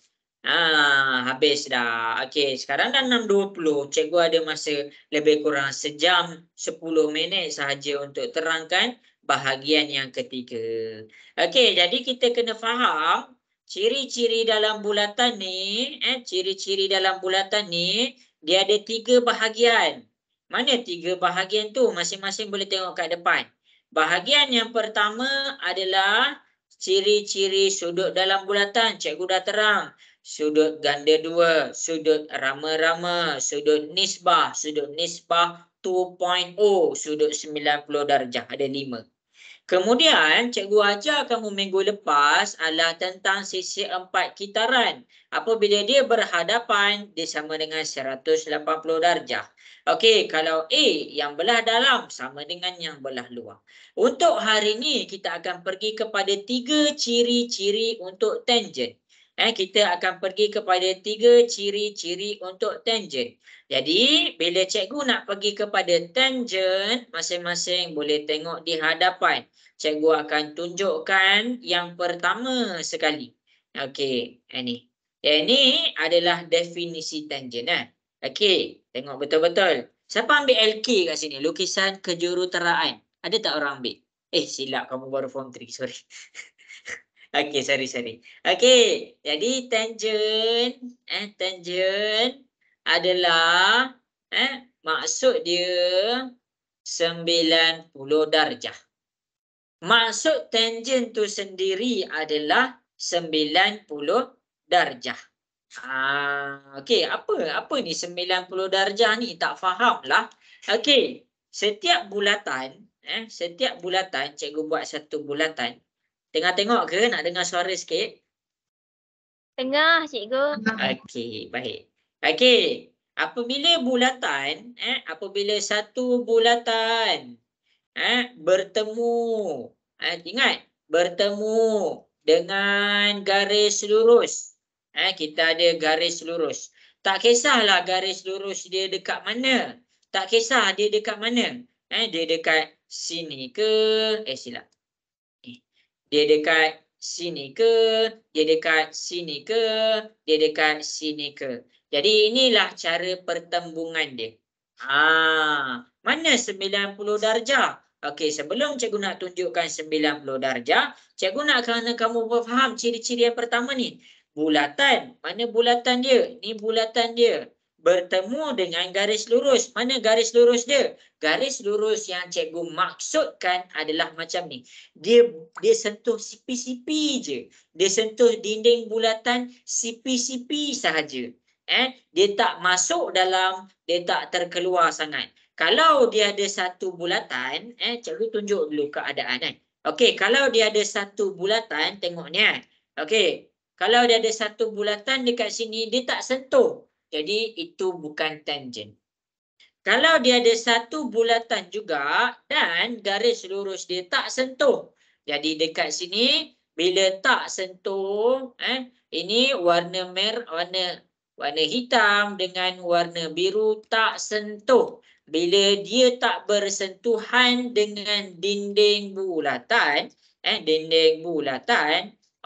Habis dah. Okey, sekarang dah 6.20. Cikgu ada masa lebih kurang sejam 10 minit sahaja untuk terangkan bahagian yang ketiga. Okey, jadi kita kena faham ciri-ciri dalam bulatan ni, ciri-ciri dalam bulatan ni dia ada 3 bahagian. Mana 3 bahagian tu? Masing-masing boleh tengok kat depan. Bahagian yang pertama adalah ciri-ciri sudut dalam bulatan. Cikgu dah terang. Sudut ganda 2, sudut rama-rama, sudut nisbah 2.0, sudut 90 darjah. Ada 5. Kemudian cikgu ajar kamu minggu lepas adalah tentang sisi 4 kitaran. Apabila dia berhadapan, dia sama dengan 180 darjah. Okey, kalau A yang belah dalam sama dengan yang belah luar. Untuk hari ini kita akan pergi kepada 3 ciri-ciri untuk tangent. Kita akan pergi kepada 3 ciri-ciri untuk tangent. Jadi, bila cikgu nak pergi kepada tangent, masing-masing boleh tengok di hadapan. Cikgu akan tunjukkan yang pertama sekali. Okey, ini. Ini adalah definisi tangent. Okey, tengok betul-betul. Siapa ambil LK kat sini? Lukisan kejuruteraan. Ada tak orang ambil? Silap, kamu baru form 3, sorry. Okey, sorry. Okey, jadi tangent adalah maksud dia 90 darjah. Maksud tangent tu sendiri adalah 90 darjah. Okey, apa ni 90 darjah ni? Tak faham lah. Okey, setiap bulatan, cikgu buat satu bulatan. Tengah tengok ke? Nak dengar suara sikit? Tengah, cikgu. Okey, baik. Okey, apabila bulatan, apabila satu bulatan bertemu, ingat, bertemu dengan garis lurus. Kita ada garis lurus. Tak kisahlah garis lurus dia dekat mana. Tak kisah dia dekat mana. Dia dekat sini ke? Silap. Dia dekat sini ke? Dia dekat sini ke? Dia dekat sini ke? Jadi inilah cara pertembungan dia. Mana 90 darjah? Okey, sebelum cikgu nak tunjukkan 90 darjah, cikgu nak kamu faham ciri-ciri yang pertama ni. Bulatan. Mana bulatan dia? Ni bulatan dia. Bertemu dengan garis lurus. Mana garis lurus dia? Garis lurus yang cikgu maksudkan adalah macam ni. Dia sentuh sipi-sipi je. Dia sentuh dinding bulatan sipi-sipi sahaja. Dia tak masuk dalam, dia tak terkeluar sangat. Kalau dia ada satu bulatan, cikgu tunjuk dulu keadaan. Okey, kalau dia ada satu bulatan, tengok ni. Okey, kalau dia ada satu bulatan dekat sini, dia tak sentuh. Jadi itu bukan tangent. Kalau dia ada satu bulatan juga dan garis lurus dia tak sentuh. Jadi dekat sini bila tak sentuh, ini warna merah, warna hitam dengan warna biru tak sentuh. Bila dia tak bersentuhan dengan dinding bulatan,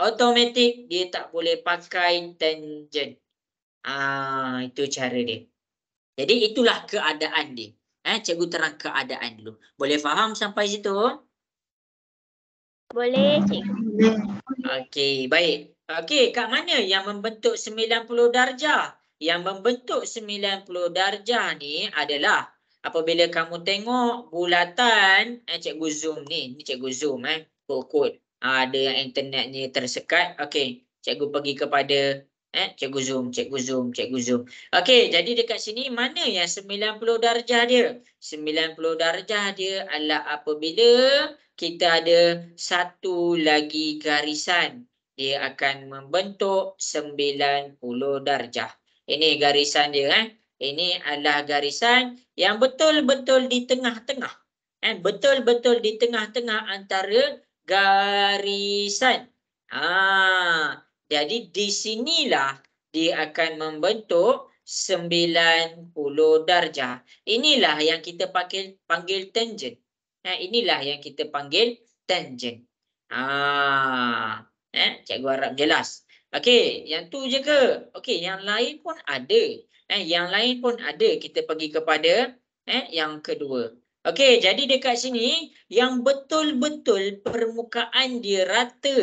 automatik dia tak boleh pakai tangent. Itu cara dia. Jadi itulah keadaan dia. Cikgu terang keadaan dulu. Boleh faham sampai situ? Boleh, cikgu. Boleh. Okey, baik. Okey, kat mana yang membentuk 90 darjah? Yang membentuk 90 darjah ni adalah apabila kamu tengok bulatan, cikgu zoom ni. Ni cikgu zoom kod-kod. Ada yang internetnya tersekat. Okey, cikgu pergi kepada cikgu zoom, cikgu zoom, cikgu zoom. Okey, jadi dekat sini mana yang 90 darjah dia? 90 darjah dia adalah apabila kita ada satu lagi garisan. Dia akan membentuk 90 darjah. Ini garisan dia. Ini adalah garisan yang betul-betul di tengah-tengah. Betul-betul di tengah-tengah antara garisan. Jadi di sinilah dia akan membentuk 90 darjah. Inilah yang kita panggil tangent. Inilah yang kita panggil tangent. Cikgu harap jelas. Okey, yang tu je ke? Okey, yang lain pun ada. Yang lain pun ada. Kita pergi kepada yang kedua. Okey, jadi dekat sini yang betul-betul permukaan dia rata,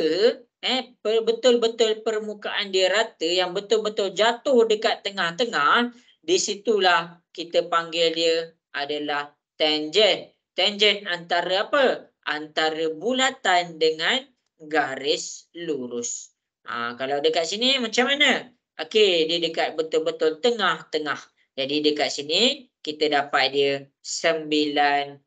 betul-betul permukaan dia rata, yang betul-betul jatuh dekat tengah-tengah, di situlah kita panggil dia adalah tangent. Tangent antara apa? Antara bulatan dengan garis lurus. Kalau dekat sini macam mana? Okey, dia dekat betul-betul tengah-tengah. Jadi dekat sini kita dapat dia 90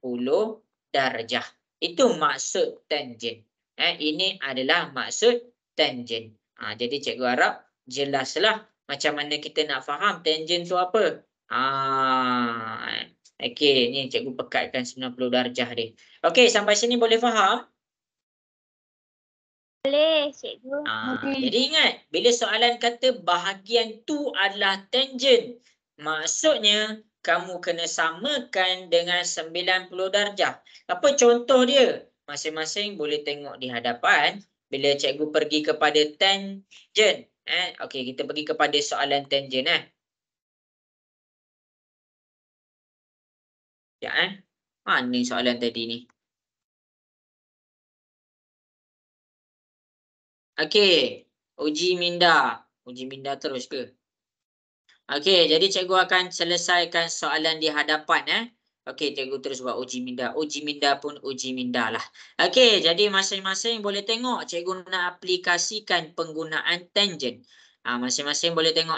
darjah. Itu maksud tangent. Ini adalah maksud tangent. Jadi cikgu harap jelaslah macam mana kita nak faham tangent tu apa. Okey, ni cikgu pekatkan 90 darjah dia. Okey, sampai sini boleh faham? Boleh, cikgu. Jadi ingat, bila soalan kata bahagian tu adalah tangent, maksudnya kamu kena samakan dengan 90 darjah. Apa contoh dia? Masing-masing boleh tengok di hadapan. Bila cikgu pergi kepada tangent. Okey, kita pergi kepada soalan tangent. Mana soalan tadi ni? Okey, uji minda. Uji minda terus ke? Okey, jadi cikgu akan selesaikan soalan di hadapan. Okey, cikgu terus buat uji minda. Uji minda pun uji minda lah. Okey, jadi masing-masing boleh tengok cikgu nak aplikasikan penggunaan tangent. Masing-masing boleh tengok.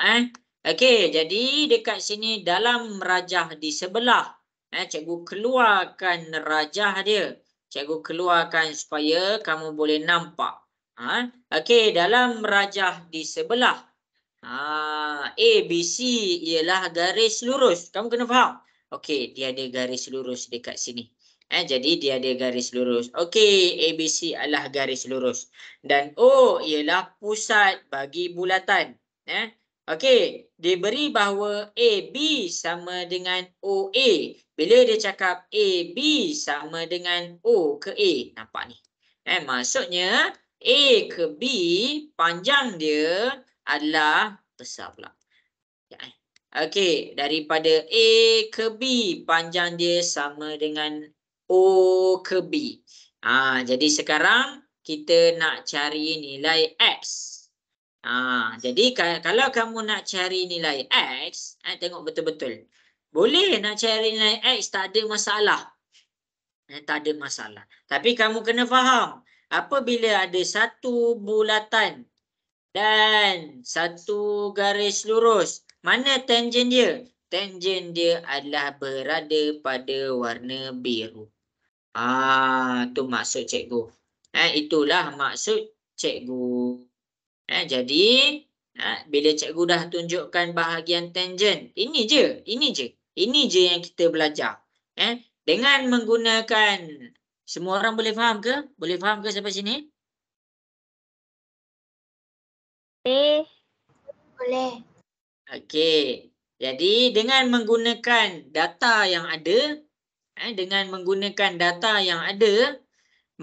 Okey, jadi dekat sini dalam rajah di sebelah. Cikgu keluarkan rajah dia. Cikgu keluarkan supaya kamu boleh nampak. Okey, dalam rajah di sebelah. A, B, C ialah garis lurus. Kamu kena faham. Okey, dia ada garis lurus dekat sini. Jadi dia ada garis lurus. Okey, A, B, C adalah garis lurus. Dan O ialah pusat bagi bulatan. Okey, diberi bahawa AB sama dengan OA. Bila dia cakap AB sama dengan O ke A. Nampak ni. Maksudnya A ke B, panjang dia adalah besar pula. Okey, daripada A ke B, panjang dia sama dengan O ke B. Jadi sekarang kita nak cari nilai X. Jadi kalau kamu nak cari nilai X, tengok betul-betul. Boleh nak cari nilai X, tak ada masalah. Tak ada masalah. Tapi kamu kena faham, apabila ada satu bulatan dan satu garis lurus, mana tangent dia? Tangent dia adalah berada pada warna biru. Tu maksud cikgu. Itulah maksud cikgu. Jadi bila cikgu dah tunjukkan bahagian tangent, ini je yang kita belajar. Dengan menggunakan, semua orang boleh faham ke? Boleh faham ke sampai sini? Boleh. Okey. Jadi dengan menggunakan data yang ada,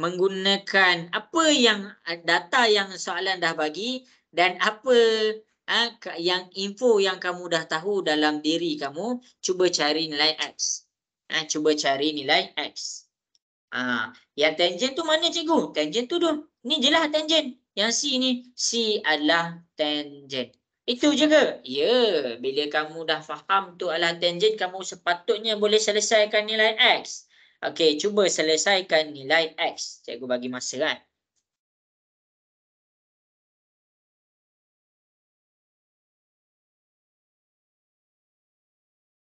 menggunakan apa yang data yang soalan dah bagi dan apa yang info yang kamu dah tahu dalam diri kamu, cuba cari nilai X. Cuba cari nilai X. Yang tangent tu mana cikgu? Tangent tu tu. Ni je lah tangent. Yang C ni, C adalah tangent. Itu je ke? Ya, bila kamu dah faham tu adalah tangent, kamu sepatutnya boleh selesaikan nilai X. Okey, cuba selesaikan nilai X. Cikgu bagi masa kan.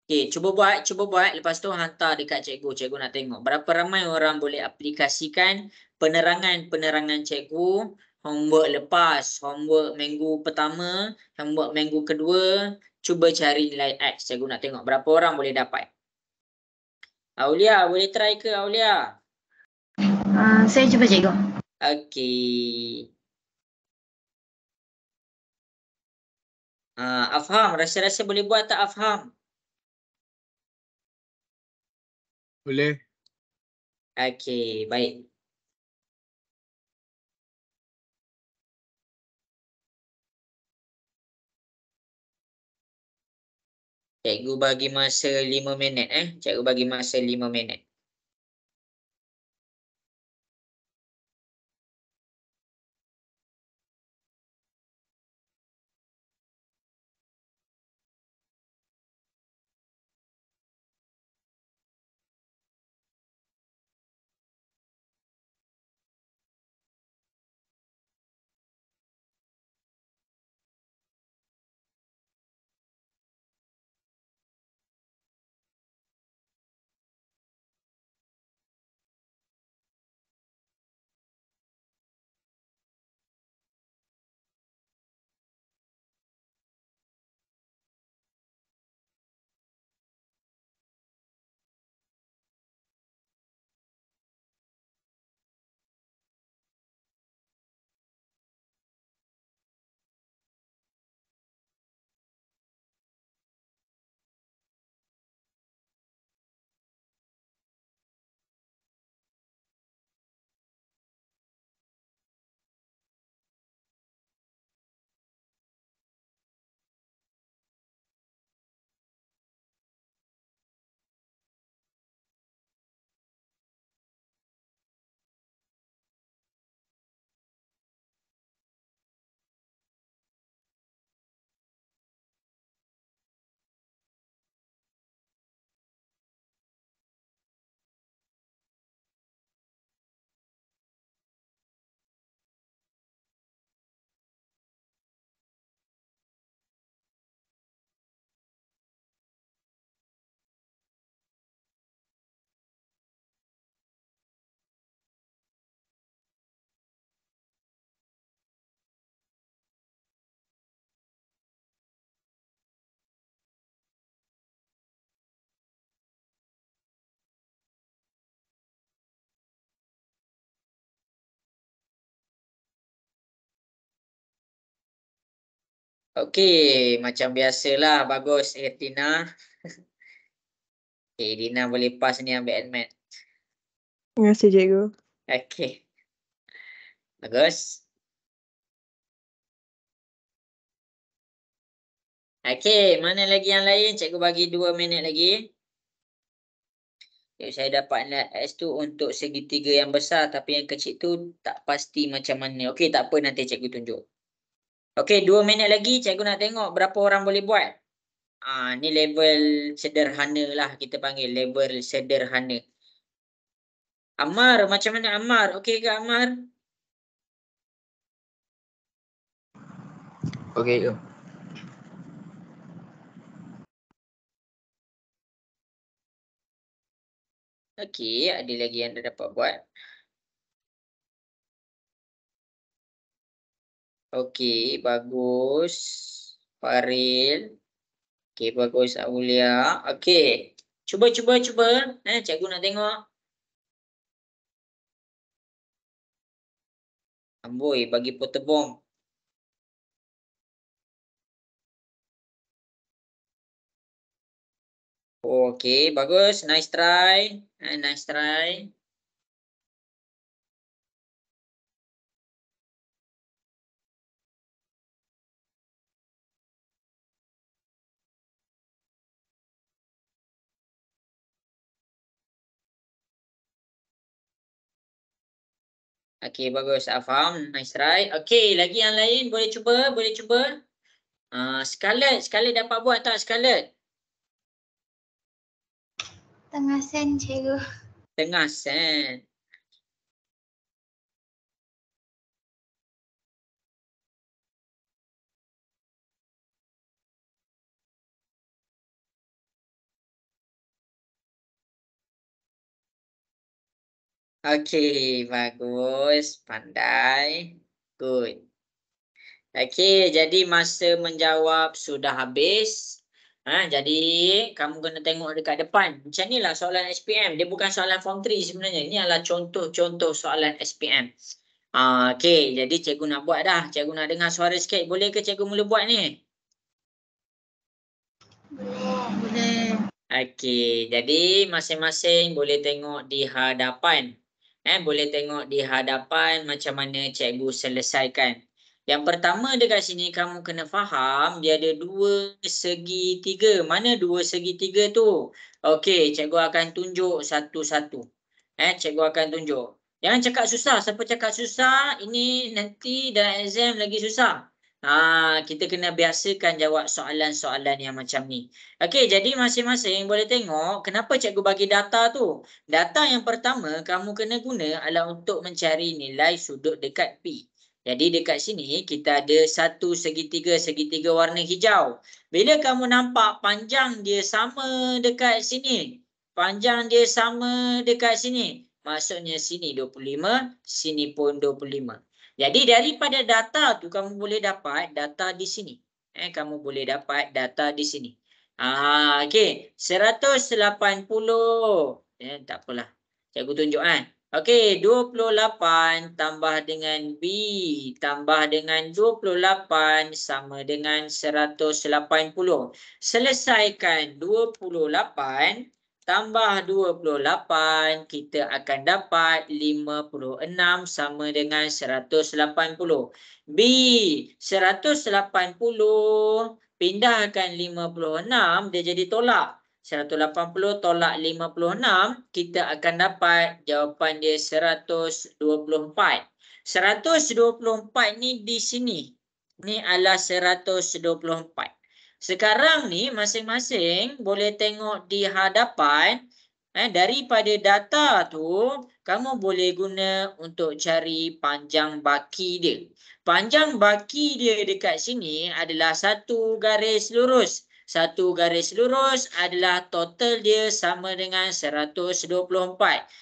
Okey, cuba buat. Lepas tu hantar dekat cikgu. Cikgu nak tengok berapa ramai orang boleh aplikasikan penerangan cikgu. Homework lepas, homework minggu pertama, homework minggu kedua. Cuba cari nilai X. Cikgu nak tengok berapa orang boleh dapat. Aulia, boleh try ke Aulia? Saya cuba cikgu. Okey. Afham, rasa-rasa boleh buat tak Afham? Boleh. Okey, baik. Cikgu bagi masa 5 minit Cikgu bagi masa 5 minit. Okey, macam biasalah. Bagus, Tina. Okay, Dina boleh pas ni ambil admat. Terima kasih cikgu. Okey. Bagus. Okey, mana lagi yang lain? Cikgu bagi 2 minit lagi. Okay, saya dapat nilai X tu untuk segitiga yang besar, tapi yang kecil tu tak pasti macam mana. Okey, tak apa, nanti cikgu tunjuk. Okey, 2 minit lagi. Cikgu nak tengok berapa orang boleh buat. Ni level sederhana lah kita panggil. Level sederhana. Ammar, macam mana Ammar? Okey ke Ammar? Okey ke? Okey, ada lagi yang dah dapat buat. Okey, bagus. Faril. Okey, bagus Aulia. Okey. Cuba. Cikgu nak tengok. Amboi, bagi potebong. Okey, bagus. Nice try. Okey, bagus. Faham. Nice try. Okey, lagi yang lain boleh cuba, boleh cuba. Scarlett dapat buat tak Scarlett? Tengah sen cikgu. Tengah sen. Okey, bagus. Pandai. Good. Okey, jadi masa menjawab sudah habis. Jadi kamu kena tengok dekat depan. Macam inilah soalan SPM. Dia bukan soalan form 3 sebenarnya. Ini adalah contoh-contoh soalan SPM. Okey, jadi cikgu nak buat dah. Cikgu nak dengar suara sikit. Boleh ke cikgu mula buat ni? Boleh. Okey, jadi masing-masing boleh tengok di hadapan. Boleh tengok di hadapan macam mana cikgu selesaikan. Yang pertama dekat sini kamu kena faham dia ada dua segi tiga. Mana dua segi tiga tu? Okey, cikgu akan tunjuk satu-satu. Cikgu akan tunjuk. Jangan cakap susah. Siapa cakap susah, ini nanti dalam exam lagi susah. Kita kena biasakan jawab soalan-soalan yang macam ni. Okey, jadi masing-masing boleh tengok kenapa cikgu bagi data tu. Data yang pertama kamu kena guna adalah untuk mencari nilai sudut dekat P. Jadi dekat sini kita ada satu segitiga warna hijau. Bila kamu nampak panjang dia sama dekat sini. Panjang dia sama dekat sini. Maksudnya sini 25, sini pun 25. Jadi daripada data tu kamu boleh dapat data di sini. Kamu boleh dapat data di sini. Okey, 180. Tak apalah. Cikgu tunjuk Okey, 28 tambah dengan B tambah dengan 28 sama dengan 180. Selesaikan 28 tambah 28, kita akan dapat 56 sama dengan 180. B, 180 pindahkan 56, dia jadi tolak. 180 tolak 56, kita akan dapat jawapan dia 124. 124 ni di sini. Ni adalah 124. Sekarang ni masing-masing boleh tengok di hadapan. Daripada data tu, kamu boleh guna untuk cari panjang baki dia. Panjang baki dia dekat sini adalah satu garis lurus. Satu garis lurus adalah total dia sama dengan 124.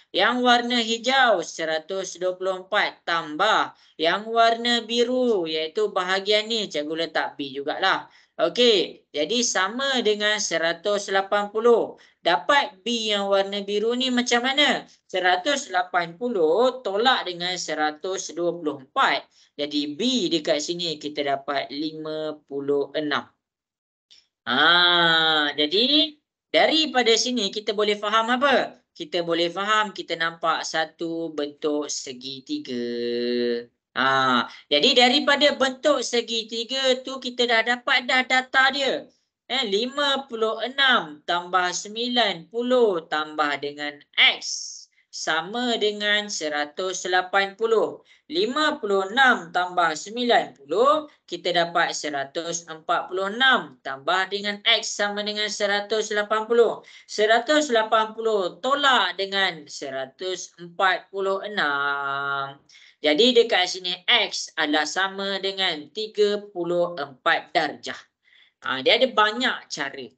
Yang warna hijau 124 tambah yang warna biru iaitu bahagian ni. Cikgu letak B jugalah. Okey, jadi sama dengan 180. Dapat B yang warna biru ni macam mana? 180 tolak dengan 124. Jadi B dekat sini kita dapat 56. Jadi daripada sini kita boleh faham apa? Kita boleh faham, kita nampak satu bentuk segitiga. Jadi daripada bentuk segitiga tu kita dah dapat dah data dia. 56 tambah 90 tambah dengan X sama dengan 180. 56 tambah 90, kita dapat 146 tambah dengan X sama dengan 180. 180 tolak dengan 146. Jadi dekat sini X adalah sama dengan 34 darjah. Dia ada banyak cara.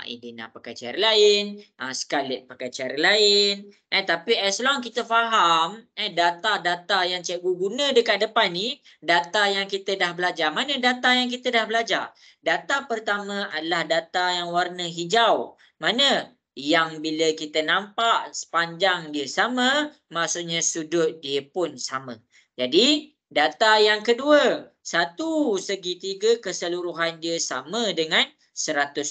Idina pakai cara lain, Scarlett pakai cara lain. Tapi as long kita faham data-data yang cikgu guna dekat depan ni, data yang kita dah belajar. Mana data yang kita dah belajar? Data pertama adalah data yang warna hijau. Mana? Yang bila kita nampak sepanjang dia sama, maksudnya sudut dia pun sama. Jadi data yang kedua, satu segitiga keseluruhan dia sama dengan 180.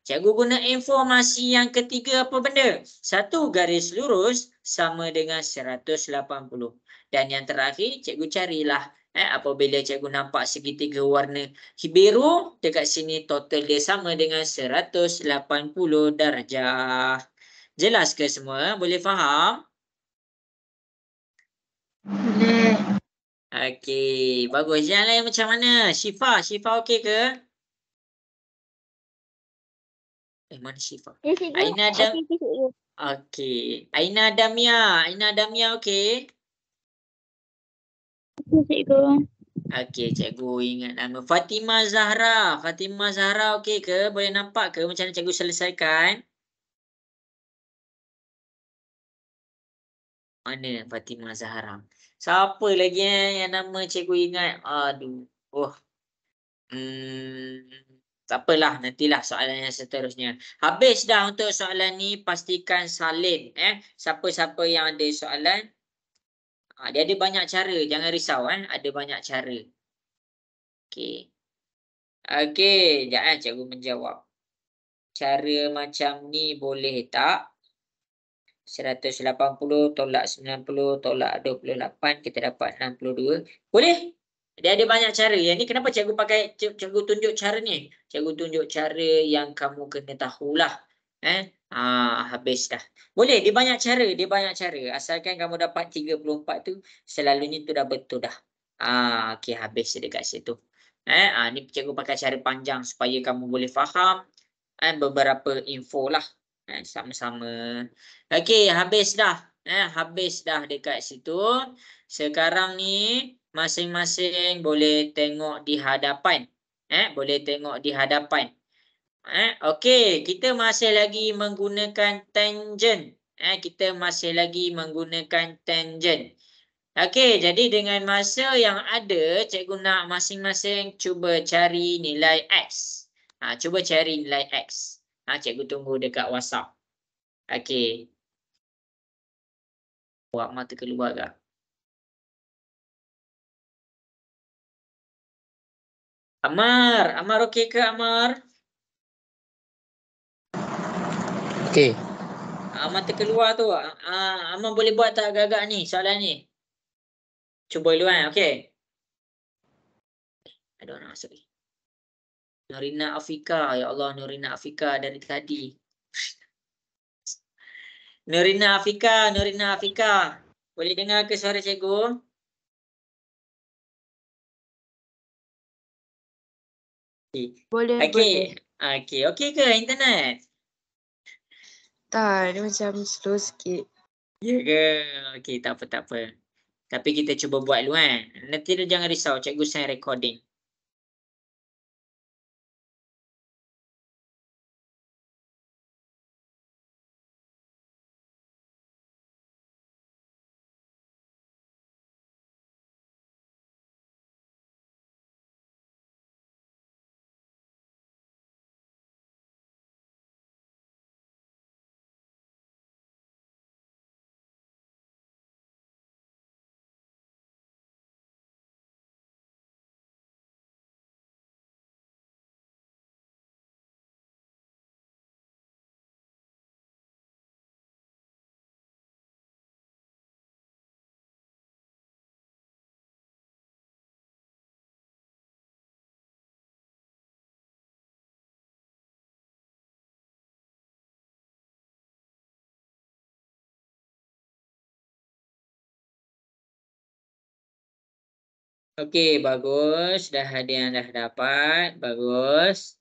Cikgu guna informasi yang ketiga apa benda? Satu garis lurus sama dengan 180. Dan yang terakhir, cikgu carilah apabila cikgu nampak segitiga warna biru, dekat sini total dia sama dengan 180 darjah. Jelas ke semua? Boleh faham? Boleh. Okey, bagus. Yang lain macam mana? Syifa okey ke? Mana Syifa? Ya, cikgu. Aina Dam Okey, cikgu. okey. Aina Damia okey? Okey, cikgu. Okey, cikgu ingat nama. Fatimah Zahra okey ke? Boleh nampak ke macam mana cikgu selesaikan? Mana Fatimah Zahra? Siapa lagi yang nama cikgu ingat? Aduh. Oh. Tak apalah, nantilah soalan yang seterusnya. Habis dah untuk soalan ni, pastikan salin. Siapa-siapa yang ada soalan, dia ada banyak cara, jangan risau. Ada banyak cara. Okey. Okey, sekejap cikgu menjawab. Cara macam ni boleh tak? 180 tolak 90 tolak 28, kita dapat 62. Boleh? Dia ada banyak cara. Yang ni kenapa cikgu pakai, cikgu tunjuk cara ni? Cikgu tunjuk cara yang kamu kena tahulah. Habis dah. Boleh, dia banyak cara. Asalkan kamu dapat 34 tu, selalunya tu dah betul dah. Okey, habis dekat situ. Ni cikgu pakai cara panjang supaya kamu boleh faham beberapa info lah. Sama-sama. Okey, habis dah. Habis dah dekat situ. Sekarang ni masing-masing boleh tengok di hadapan. Boleh tengok di hadapan. Okey, kita masih lagi menggunakan tangent. Kita masih lagi menggunakan tangent. Okey, jadi dengan masa yang ada, cikgu nak masing-masing cuba cari nilai X. Cuba cari nilai X. Cikgu tunggu dekat WhatsApp. Okey. Buat mata keluar ke? Amar okey ke Amar? Okey. Mata keluar tu. Amar boleh buat tak agak-agak ni soalan ni? Cuba dulu okey. Ada orang masuk ni. Nurina Afika, ya Allah, Nurina Afika dari tadi. Nurina Afika. Boleh dengar ke suara cikgu? Boleh, boleh. Okey ke internet? Tak, dia macam slow sikit. Ya ke? Okey, tak apa. Tapi kita cuba buat dulu Nanti dia jangan risau, cikgu send recording. Okey, bagus. Dah ada yang dah dapat. Bagus.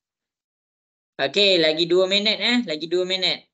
Okey, lagi 2 minit Lagi 2 minit.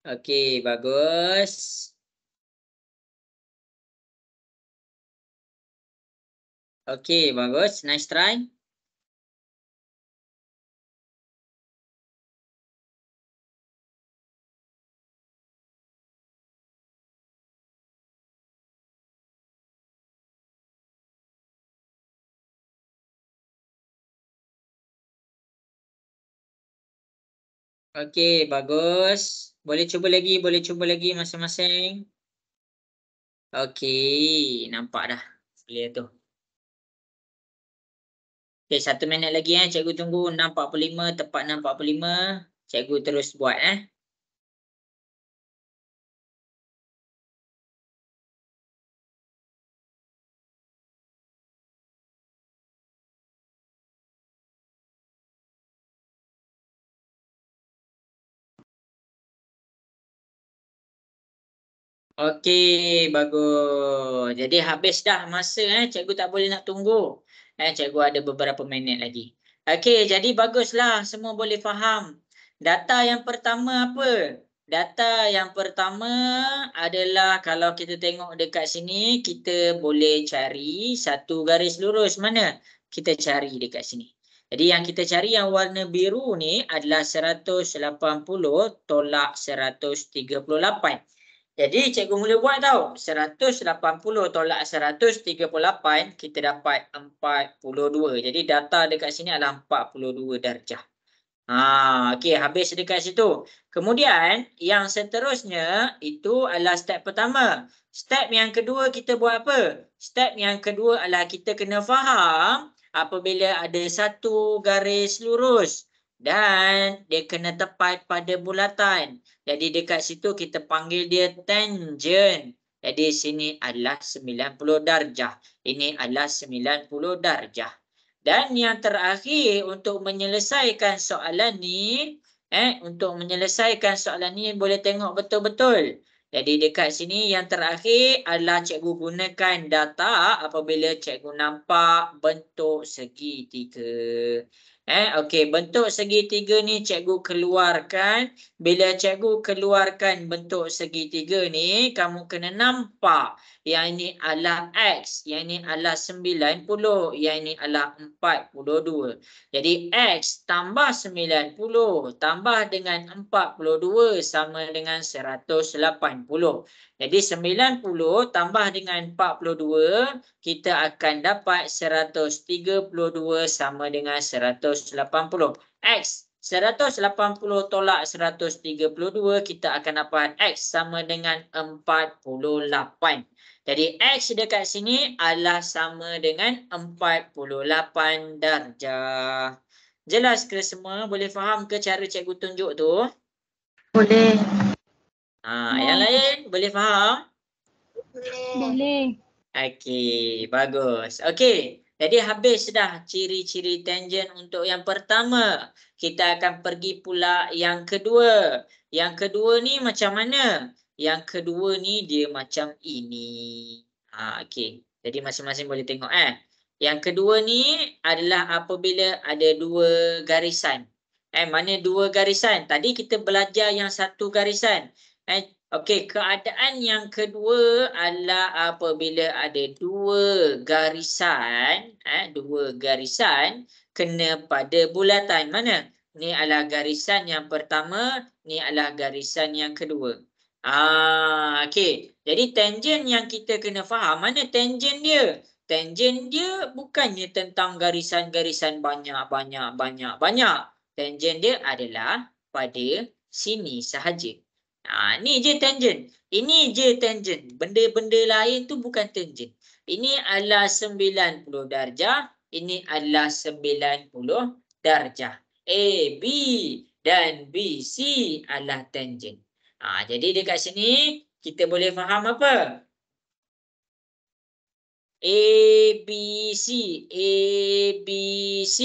Okey, bagus. Okey, bagus. Nice try. Okey, bagus. Boleh cuba lagi masing-masing. Okey, nampak dah. Boleh tu. Okey, 1 minit lagi cikgu tunggu 6.45, tepat 6.45. Cikgu terus buat Okey, bagus. Jadi habis dah masa cikgu tak boleh nak tunggu. Cikgu ada beberapa minit lagi. Okey, jadi baguslah semua boleh faham. Data yang pertama apa? Data yang pertama adalah kalau kita tengok dekat sini, kita boleh cari satu garis lurus. Mana? Kita cari dekat sini. Jadi yang kita cari yang warna biru ni adalah 180 tolak 138. Jadi cikgu mula buat tau. 180 tolak 138 kita dapat 42. Jadi data dekat sini adalah 42 darjah. Okey, habis dekat situ. Kemudian yang seterusnya itu adalah step pertama. Step yang kedua kita buat apa? Step yang kedua adalah kita kena faham apabila ada satu garis lurus dan dia kena tepat pada bulatan. Jadi dekat situ kita panggil dia tangent. Jadi sini adalah 90 darjah. Ini adalah 90 darjah. Dan yang terakhir untuk menyelesaikan soalan ni, boleh tengok betul-betul. Jadi dekat sini yang terakhir adalah cikgu gunakan data apabila cikgu nampak bentuk segitiga. Okey, bentuk segitiga ni cikgu keluarkan. Bila cikgu keluarkan bentuk segitiga ni, kamu kena nampak yang ini adalah X, yang ini adalah 90, yang ini adalah 42. Jadi X tambah 90 tambah dengan 42 sama dengan 180. Jadi 90 tambah dengan 42, kita akan dapat 132 sama dengan 180. X 180 tolak 132, kita akan dapat X sama dengan 48. Jadi X dekat sini adalah sama dengan 48 darjah. Jelas ke semua? Boleh faham ke cara cikgu tunjuk tu? Boleh. Yang lain boleh faham? Boleh. Okey, bagus. Okey, jadi habis dah ciri-ciri tangent untuk yang pertama. Kita akan pergi pula yang kedua. Yang kedua ni macam mana? Yang kedua ni dia macam ini. Okey, jadi masing-masing boleh tengok Yang kedua ni adalah apabila ada dua garisan. Mana dua garisan? Tadi kita belajar yang satu garisan. Okey, keadaan yang kedua adalah apabila ada dua garisan kena pada bulatan. Mana? Ni adalah garisan yang pertama, ni adalah garisan yang kedua. Okey. Jadi tangent yang kita kena faham, mana tangent dia? Tangent dia bukannya tentang garisan-garisan banyak. Tangent dia adalah pada sini sahaja. Ni je tangent. Ini je tangent. Benda-benda lain tu bukan tangent. Ini adalah 90 darjah. Ini adalah 90 darjah. A, B dan B, C adalah tangent. Jadi dekat sini kita boleh faham apa? A, B, C. A, B, C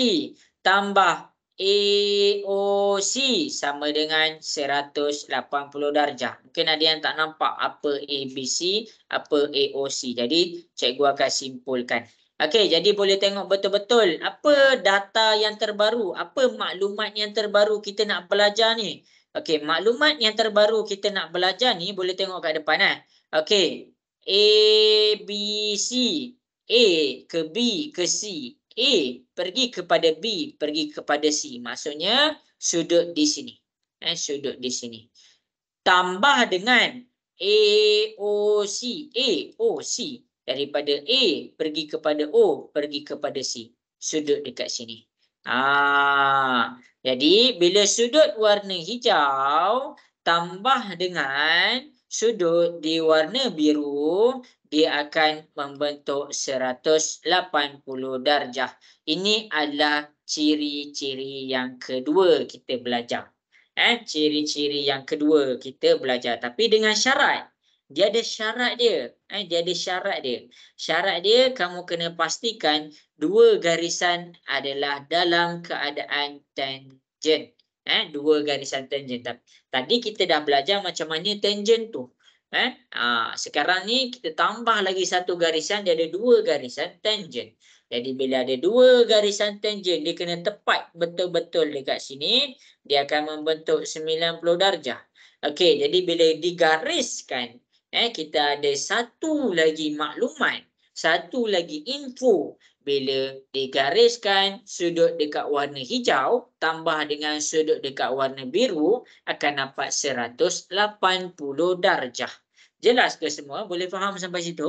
tambah AOC sama dengan 180 darjah. Mungkin ada yang tak nampak apa ABC, apa AOC. Jadi cikgu akan simpulkan. Okey, jadi boleh tengok betul-betul apa data yang terbaru, apa maklumat yang terbaru kita nak belajar ni. Okey, maklumat yang terbaru kita nak belajar ni boleh tengok kat depan Okey. ABC. A ke B ke C. A pergi kepada B, pergi kepada C. Maksudnya sudut di sini. Sudut di sini. Tambah dengan AOC. AOC. Daripada A pergi kepada O, pergi kepada C. Sudut dekat sini. Jadi bila sudut warna hijau tambah dengan sudut di warna biru, dia akan membentuk 180 darjah. Ini adalah ciri-ciri yang kedua kita belajar. Ciri-ciri yang kedua kita belajar. Tapi dengan syarat. Dia ada syarat dia. Dia ada syarat dia. Syarat dia kamu kena pastikan dua garisan adalah dalam keadaan tangent. Dua garisan tangent. Tadi kita dah belajar macam mana tangent tu. Sekarang ni kita tambah lagi satu garisan, dia ada dua garisan tangent. Jadi bila ada dua garisan tangent, dia kena tepat betul-betul dekat sini, dia akan membentuk 90 darjah. Okey, jadi bila digariskan, kita ada satu lagi maklumat, satu lagi info. Bila digariskan sudut dekat warna hijau tambah dengan sudut dekat warna biru akan dapat 180 darjah. Jelas ke semua? Boleh faham sampai situ?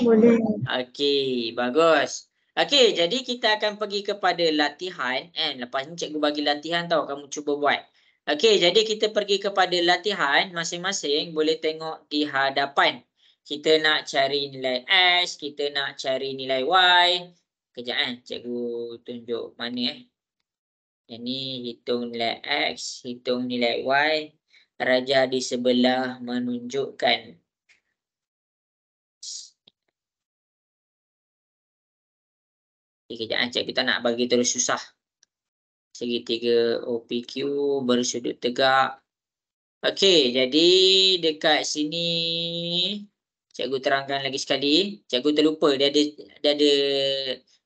Boleh. Okey, bagus. Okey, jadi kita akan pergi kepada latihan. Lepas ni cikgu bagi latihan tau, kamu cuba buat. Okey, jadi kita pergi kepada latihan. Masing-masing boleh tengok di hadapan. Kita nak cari nilai X, kita nak cari nilai Y. Kejap cikgu tunjuk mana Yang ni hitung nilai X, hitung nilai Y. Raja di sebelah menunjukkan. Kejap cikgu tak nak bagi terus susah. Segitiga OPQ bersudut tegak. Okey, jadi dekat sini cikgu terangkan lagi sekali. Cikgu terlupa dia ada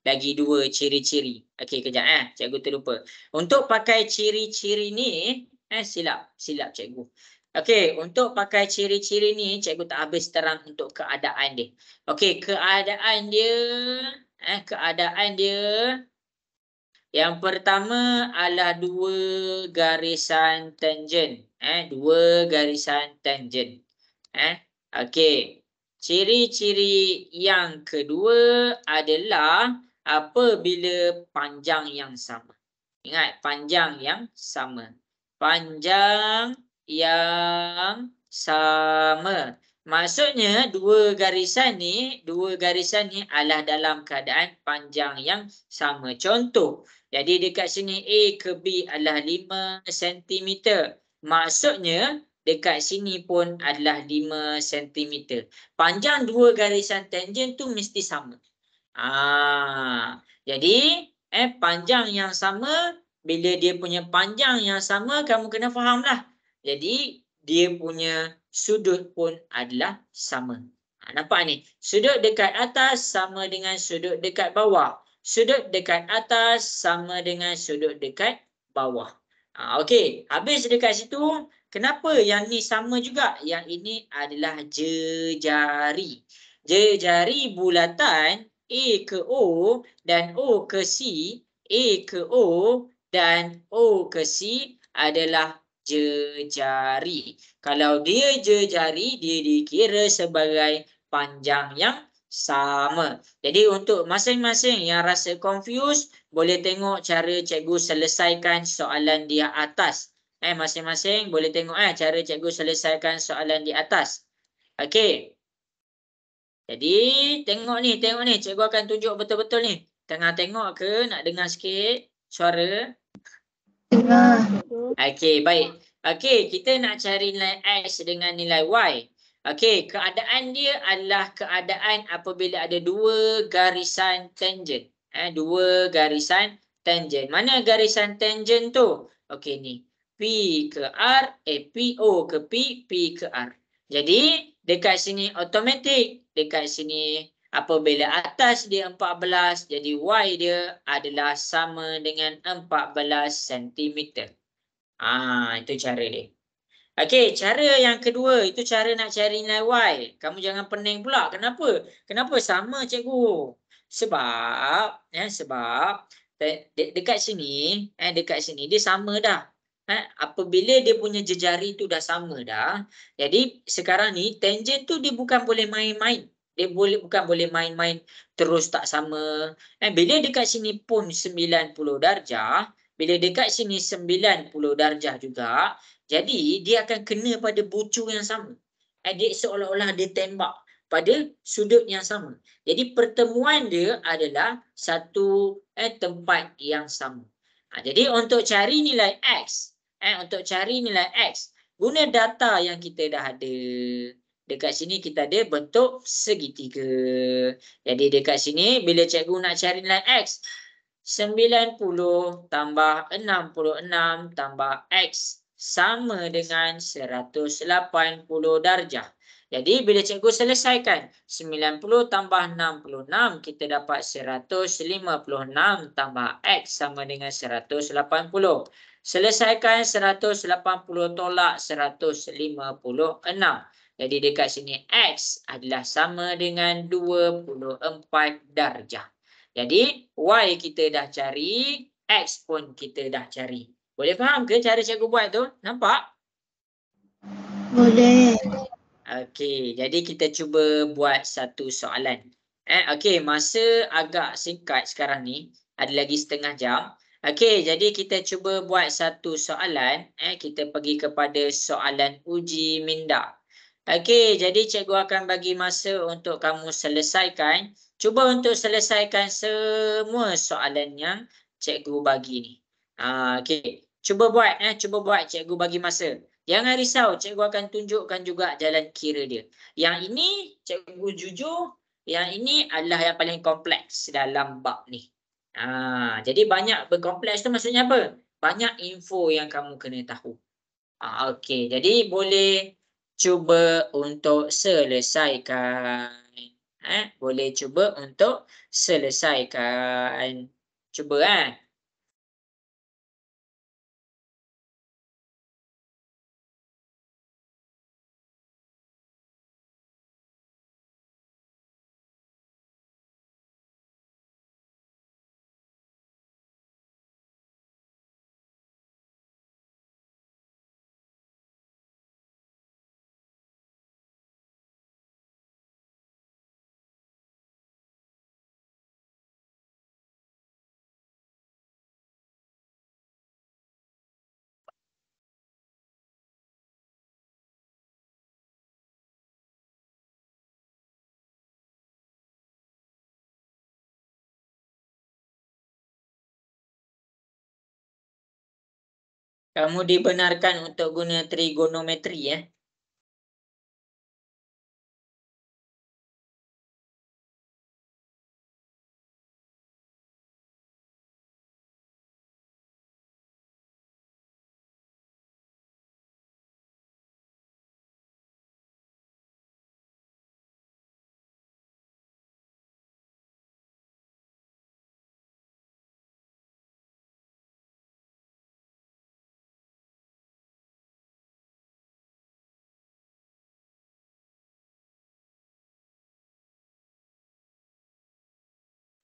lagi dua ciri-ciri. Okey, kejap cikgu terlupa. Untuk pakai ciri-ciri ni, silap cikgu. Okey, untuk pakai ciri-ciri ni cikgu tak habis terang untuk keadaan dia. Okey, keadaan dia yang pertama adalah dua garisan tangent. Dua garisan tangent. Okey. Ciri-ciri yang kedua adalah apabila panjang yang sama. Ingat, panjang yang sama. Panjang yang sama. Maksudnya dua garisan ni adalah dalam keadaan panjang yang sama. Contoh, jadi dekat sini A ke B adalah 5 cm. Maksudnya dekat sini pun adalah 5 cm. Panjang dua garisan tangent tu mesti sama. Jadi panjang yang sama, bila dia punya panjang yang sama, kamu kena faham lah. Jadi dia punya sudut pun adalah sama. Nampak ni? Sudut dekat atas sama dengan sudut dekat bawah. Sudut dekat atas sama dengan sudut dekat bawah. Okey, habis dekat situ. Kenapa yang ni sama juga? Yang ini adalah jejari. Jejari bulatan A ke O dan O ke C. A ke O dan O ke C adalah jejari. Kalau dia jejari, dia dikira sebagai panjang yang sama. Jadi untuk masing-masing yang rasa confused, boleh tengok cara cikgu selesaikan soalan di atas. Masing-masing boleh tengok cara cikgu selesaikan soalan di atas. Okey. Jadi tengok ni, cikgu akan tunjuk betul-betul ni. Tengah tengok ke? Nak dengar sikit suara? Dengar. Okey, baik. Okey, kita nak cari nilai X dengan nilai Y. Okey, keadaan dia adalah keadaan apabila ada dua garisan tangent. Dua garisan tangent. Mana garisan tangent tu? Okey ni. P ke R, PO ke P ke R. Jadi, dekat sini automatik. Dekat sini apabila atas dia 14, jadi Y dia adalah sama dengan 14 cm. Itu cara dia. Okey, cara yang kedua, itu cara nak cari nilai Y. Kamu jangan pening pula. Kenapa? Kenapa sama cikgu? Sebab dekat sini dia sama dah. Apabila dia punya jejari tu dah sama dah. Jadi sekarang ni tangent tu dia bukan boleh main-main. Bukan boleh main-main terus tak sama. Bila dekat sini pun 90 darjah, bila dekat sini 90 darjah juga, jadi dia akan kena pada bucu yang sama. Dia seolah-olah dia tembak pada sudut yang sama. Jadi pertemuan dia adalah satu tempat yang sama. Jadi untuk cari nilai X, guna data yang kita dah ada. Dekat sini kita ada bentuk segitiga. Jadi dekat sini bila cikgu nak cari nilai X, 90 tambah 66 tambah X sama dengan 180 darjah. Jadi bila cikgu selesaikan 90 tambah 66 kita dapat 156 tambah X sama dengan 180. Selesaikan 180 tolak 156. Jadi dekat sini X adalah sama dengan 24 darjah. Jadi Y kita dah cari, X pun kita dah cari. Boleh faham ke cara cikgu buat tu? Nampak? Boleh. Okey, jadi kita cuba buat satu soalan. Okey, masa agak singkat sekarang ni, ada lagi setengah jam. Okey, jadi kita cuba buat satu soalan. Kita pergi kepada soalan uji minda. Okey, jadi cikgu akan bagi masa untuk kamu selesaikan. Cuba untuk selesaikan semua soalan yang cikgu bagi ni. Okey, cuba buat. Cuba buat, cikgu bagi masa. Jangan risau, cikgu akan tunjukkan juga jalan kira dia. Yang ini cikgu jujur, yang ini adalah yang paling kompleks dalam bab ni. Jadi banyak berkompleks tu maksudnya apa? Banyak info yang kamu kena tahu. Okey, jadi boleh cuba untuk selesaikan. Boleh cuba untuk selesaikan. Cuba Kamu dibenarkan untuk guna trigonometri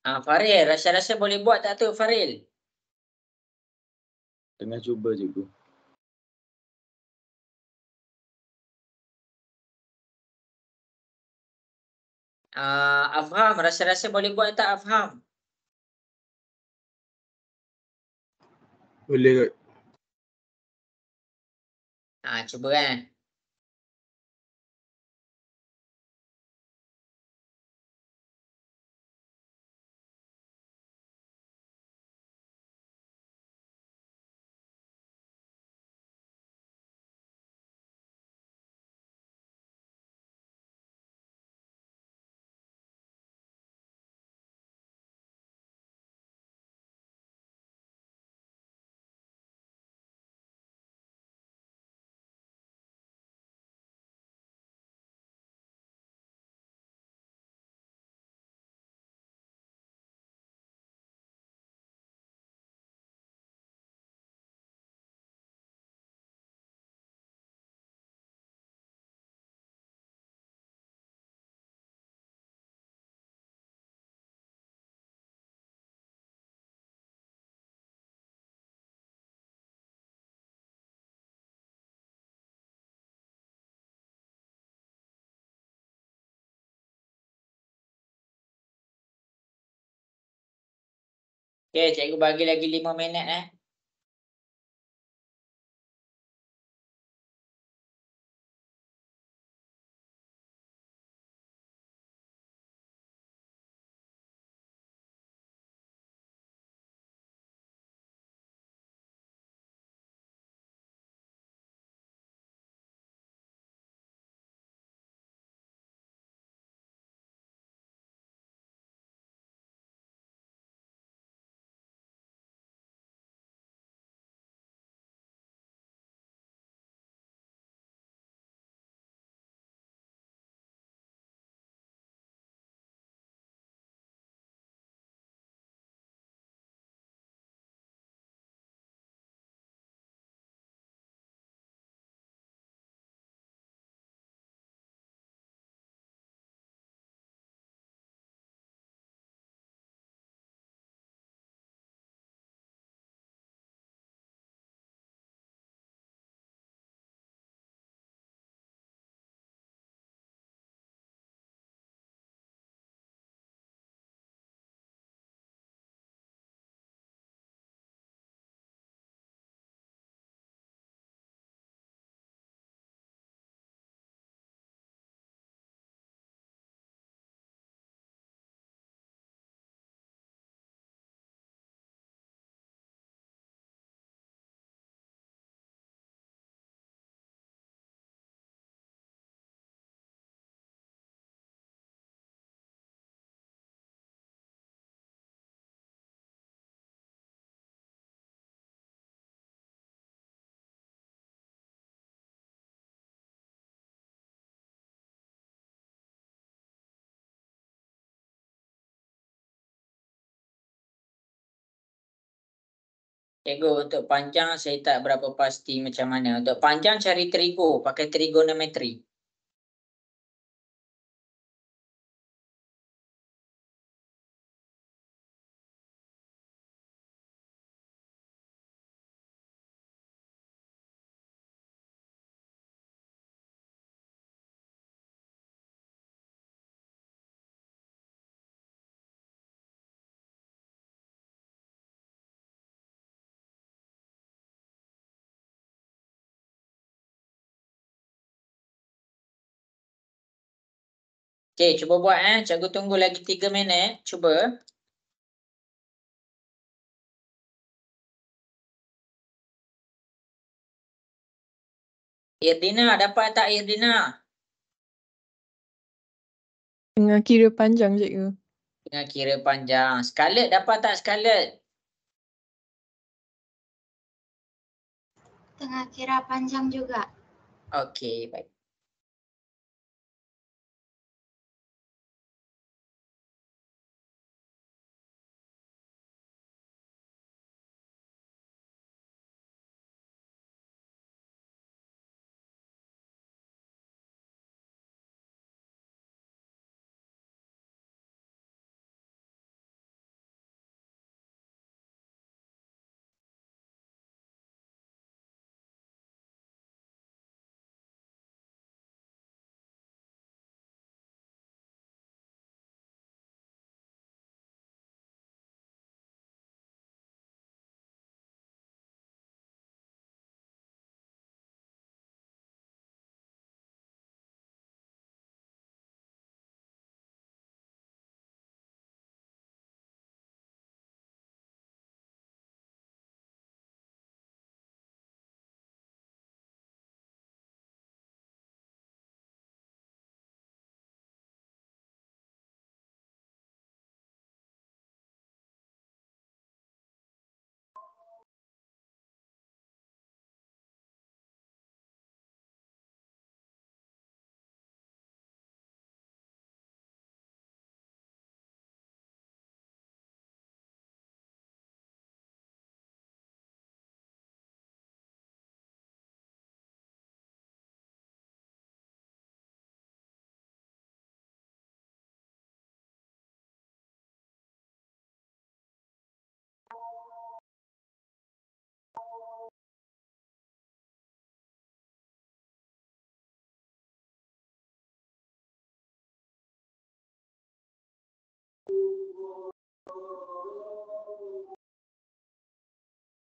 Faril, rasa-rasa boleh buat tak tu Faril? Tengah cuba cikgu. Afham, rasa-rasa boleh buat tak Afham? Boleh kot. Cuba Okay, cikgu bagi lagi 5 minit Cikgu, untuk panjang saya tak berapa pasti macam mana. Untuk panjang cari trigo, pakai trigonometri. Okey, cuba buat Cikgu tunggu lagi 3 minit. Cuba. Irdina, dapat tak Irdina? Tengah kira panjang, cikgu. Dengan kira panjang. Scarlett, dapat tak Scarlett? Tengah kira panjang juga. Okey, baik.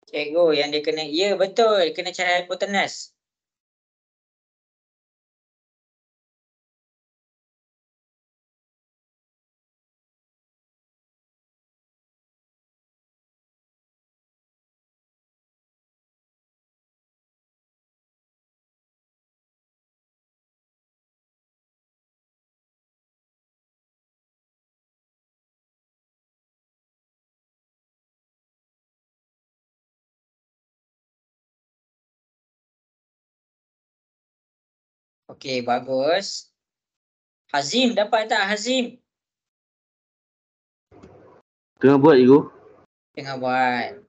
Cikgu, yang dia kena, ya betul, kena cari hypotenuse. Okey, bagus. Hazim, dapat tak Hazim? Tengah buat cikgu. Tengah buat.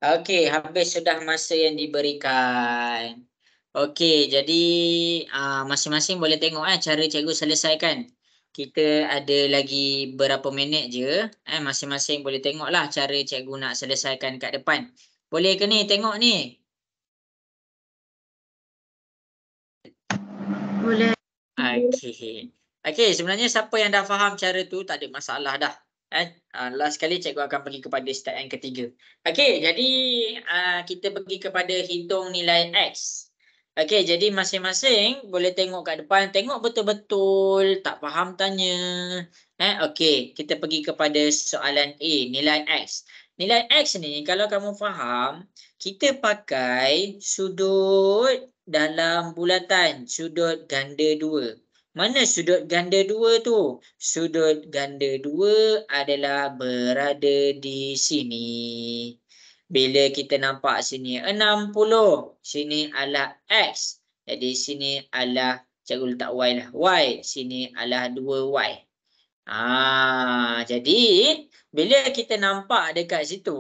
Okey, habis sudah masa yang diberikan. Okey, jadi masing-masing boleh tengok cara cikgu selesaikan. Kita ada lagi berapa minit je. Masing-masing boleh tengoklah cara cikgu nak selesaikan kat depan. Boleh ke ni tengok ni? Boleh. Okey. Okey, sebenarnya siapa yang dah faham cara tu tak ada masalah dah. Last kali cikgu akan pergi kepada step yang ketiga. Okey, jadi kita pergi kepada hitung nilai X. Okey, jadi masing-masing boleh tengok kat depan, tengok betul-betul, tak faham tanya. Okey, kita pergi kepada soalan A, nilai X. Nilai X ni kalau kamu faham, kita pakai sudut dalam bulatan, sudut ganda 2. Mana sudut ganda 2 tu? Sudut ganda 2 adalah berada di sini. Bila kita nampak sini 60, sini adalah X. Jadi sini adalah, cikgu letak Y lah. Y, sini adalah 2Y. Jadi bila kita nampak dekat situ,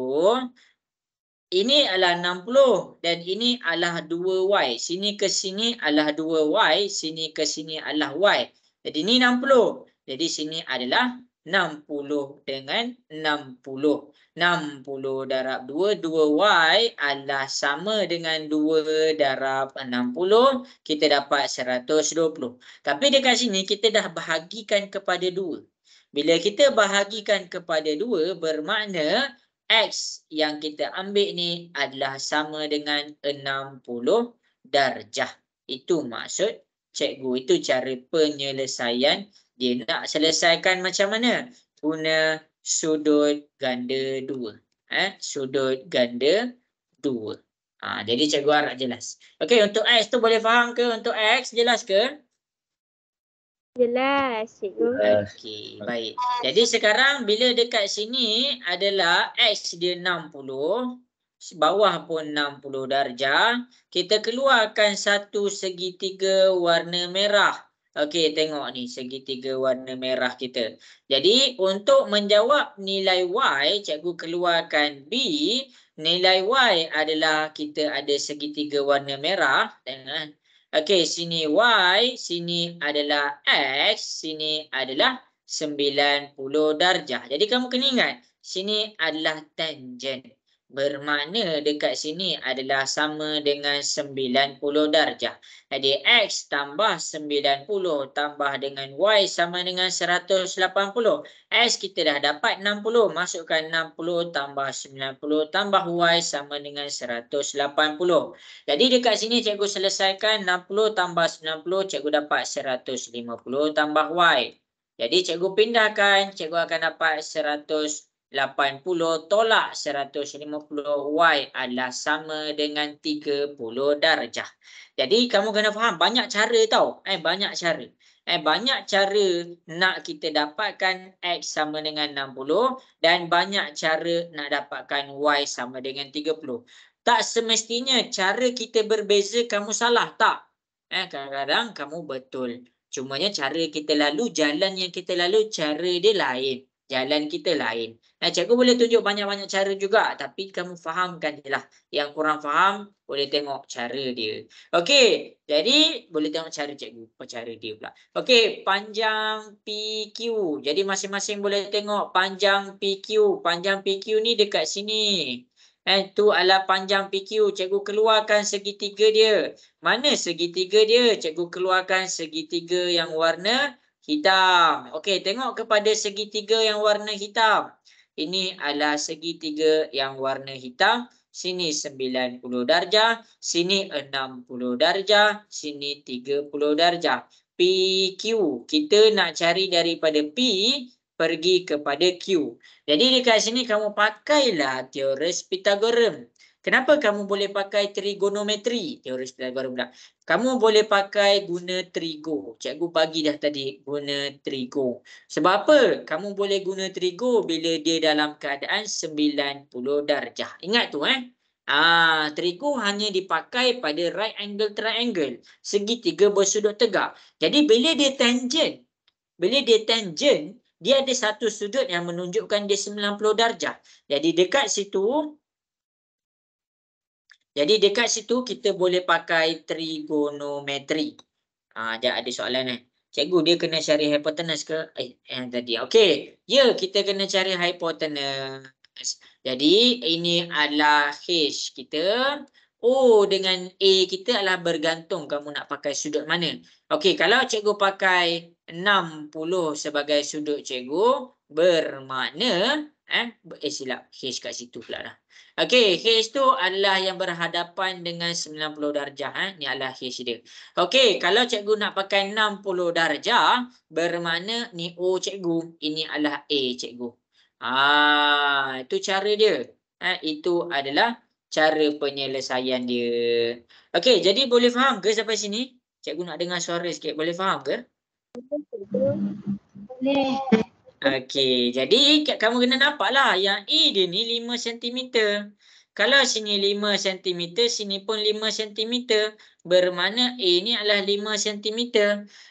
ini adalah 60 dan ini adalah 2Y. Sini ke sini adalah 2Y, sini ke sini adalah Y. Jadi ini 60. Jadi sini adalah 60 dengan 60. 60 darab 2, 2Y adalah sama dengan 2 darab 60. Kita dapat 120. Tapi dekat sini kita dah bahagikan kepada 2. Bila kita bahagikan kepada 2, bermakna X yang kita ambil ni adalah sama dengan 60 darjah. Itu maksud cikgu. Itu cara penyelesaian. Dia nak selesaikan macam mana? Guna sudut ganda 2. Sudut ganda 2. Jadi cikgu harap jelas. Okey, untuk X tu boleh faham ke? Untuk X jelas ke? Jelas, cikgu. Okey, baik. Jadi sekarang bila dekat sini adalah X dia 60, bawah pun 60 darjah, kita keluarkan satu segitiga warna merah. Okey, tengok ni segitiga warna merah kita. Jadi untuk menjawab nilai Y, cikgu keluarkan B. Nilai Y adalah kita ada segitiga warna merah. Tengok. Okey, sini Y, sini adalah X, sini adalah 90 darjah. Jadi kamu kena ingat, sini adalah tangent. Bermakna dekat sini adalah sama dengan 90 darjah. Jadi X tambah 90 tambah dengan Y sama dengan 180. X kita dah dapat 60. Masukkan 60 tambah 90 tambah Y sama dengan 180. Jadi dekat sini cikgu selesaikan 60 tambah 90. Cikgu dapat 150 tambah Y. Jadi cikgu pindahkan. Cikgu akan dapat 180 tolak 150. Y adalah sama dengan 30 darjah. Jadi kamu kena faham banyak cara tau. Banyak cara. Banyak cara nak kita dapatkan X sama dengan 60 dan banyak cara nak dapatkan Y sama dengan 30. Tak semestinya cara kita berbeza kamu salah, tak. Kadang-kadang kamu betul. Cumanya cara kita lalu, jalan yang kita lalu, cara dia lain. Jalan kita lain. Cikgu boleh tunjuk banyak-banyak cara juga. Tapi kamu fahamkan je lah. Yang kurang faham, boleh tengok cara dia. Okey. Jadi, boleh tengok cara cikgu. Cara dia pula. Okey. Panjang PQ. Jadi, masing-masing boleh tengok panjang PQ. Panjang PQ ni dekat sini. Itu adalah panjang PQ. Cikgu keluarkan segitiga dia. Mana segitiga dia? Cikgu keluarkan segitiga yang warna hitam. Okey, tengok kepada segitiga yang warna hitam. Ini adalah segitiga yang warna hitam. Sini 90 darjah. Sini 60 darjah. Sini 30 darjah. PQ. Kita nak cari daripada P pergi kepada Q. Jadi dekat sini kamu pakailah teori Pythagoras. Kenapa kamu boleh pakai trigonometri? Teori Pythagoras pula. Kamu boleh pakai guna trigo. Cikgu bagi dah tadi guna trigo. Sebab apa? Kamu boleh guna trigo bila dia dalam keadaan 90 darjah. Ingat tu trigo hanya dipakai pada right angle triangle. Segitiga bersudut tegak. Jadi bila dia tangent, dia ada satu sudut yang menunjukkan dia 90 darjah. Jadi dekat situ kita boleh pakai trigonometri. Dia ada soalan Cikgu dia kena cari hipotenus ke? Tadi. Okey. Ya, kita kena cari hipotenus. Jadi ini adalah H kita. O dengan A kita adalah bergantung kamu nak pakai sudut mana. Okey, kalau cikgu pakai 60 sebagai sudut cikgu bermakna silap H kat situ pula dah. Okey, H tu adalah yang berhadapan dengan 90 darjah. Ni adalah H dia. Okey, kalau cikgu nak pakai 60 darjah bermakna ni O cikgu, ini adalah A cikgu. Itu cara dia. Itu adalah cara penyelesaian dia. Okey, jadi boleh faham ke sampai sini? Cikgu nak dengar suara sikit. Boleh faham ke? Boleh. Okey, jadi kamu kena nampaklah yang A dia ni 5 cm. Kalau sini 5 cm, sini pun 5 cm. Bermakna A ni adalah 5 cm.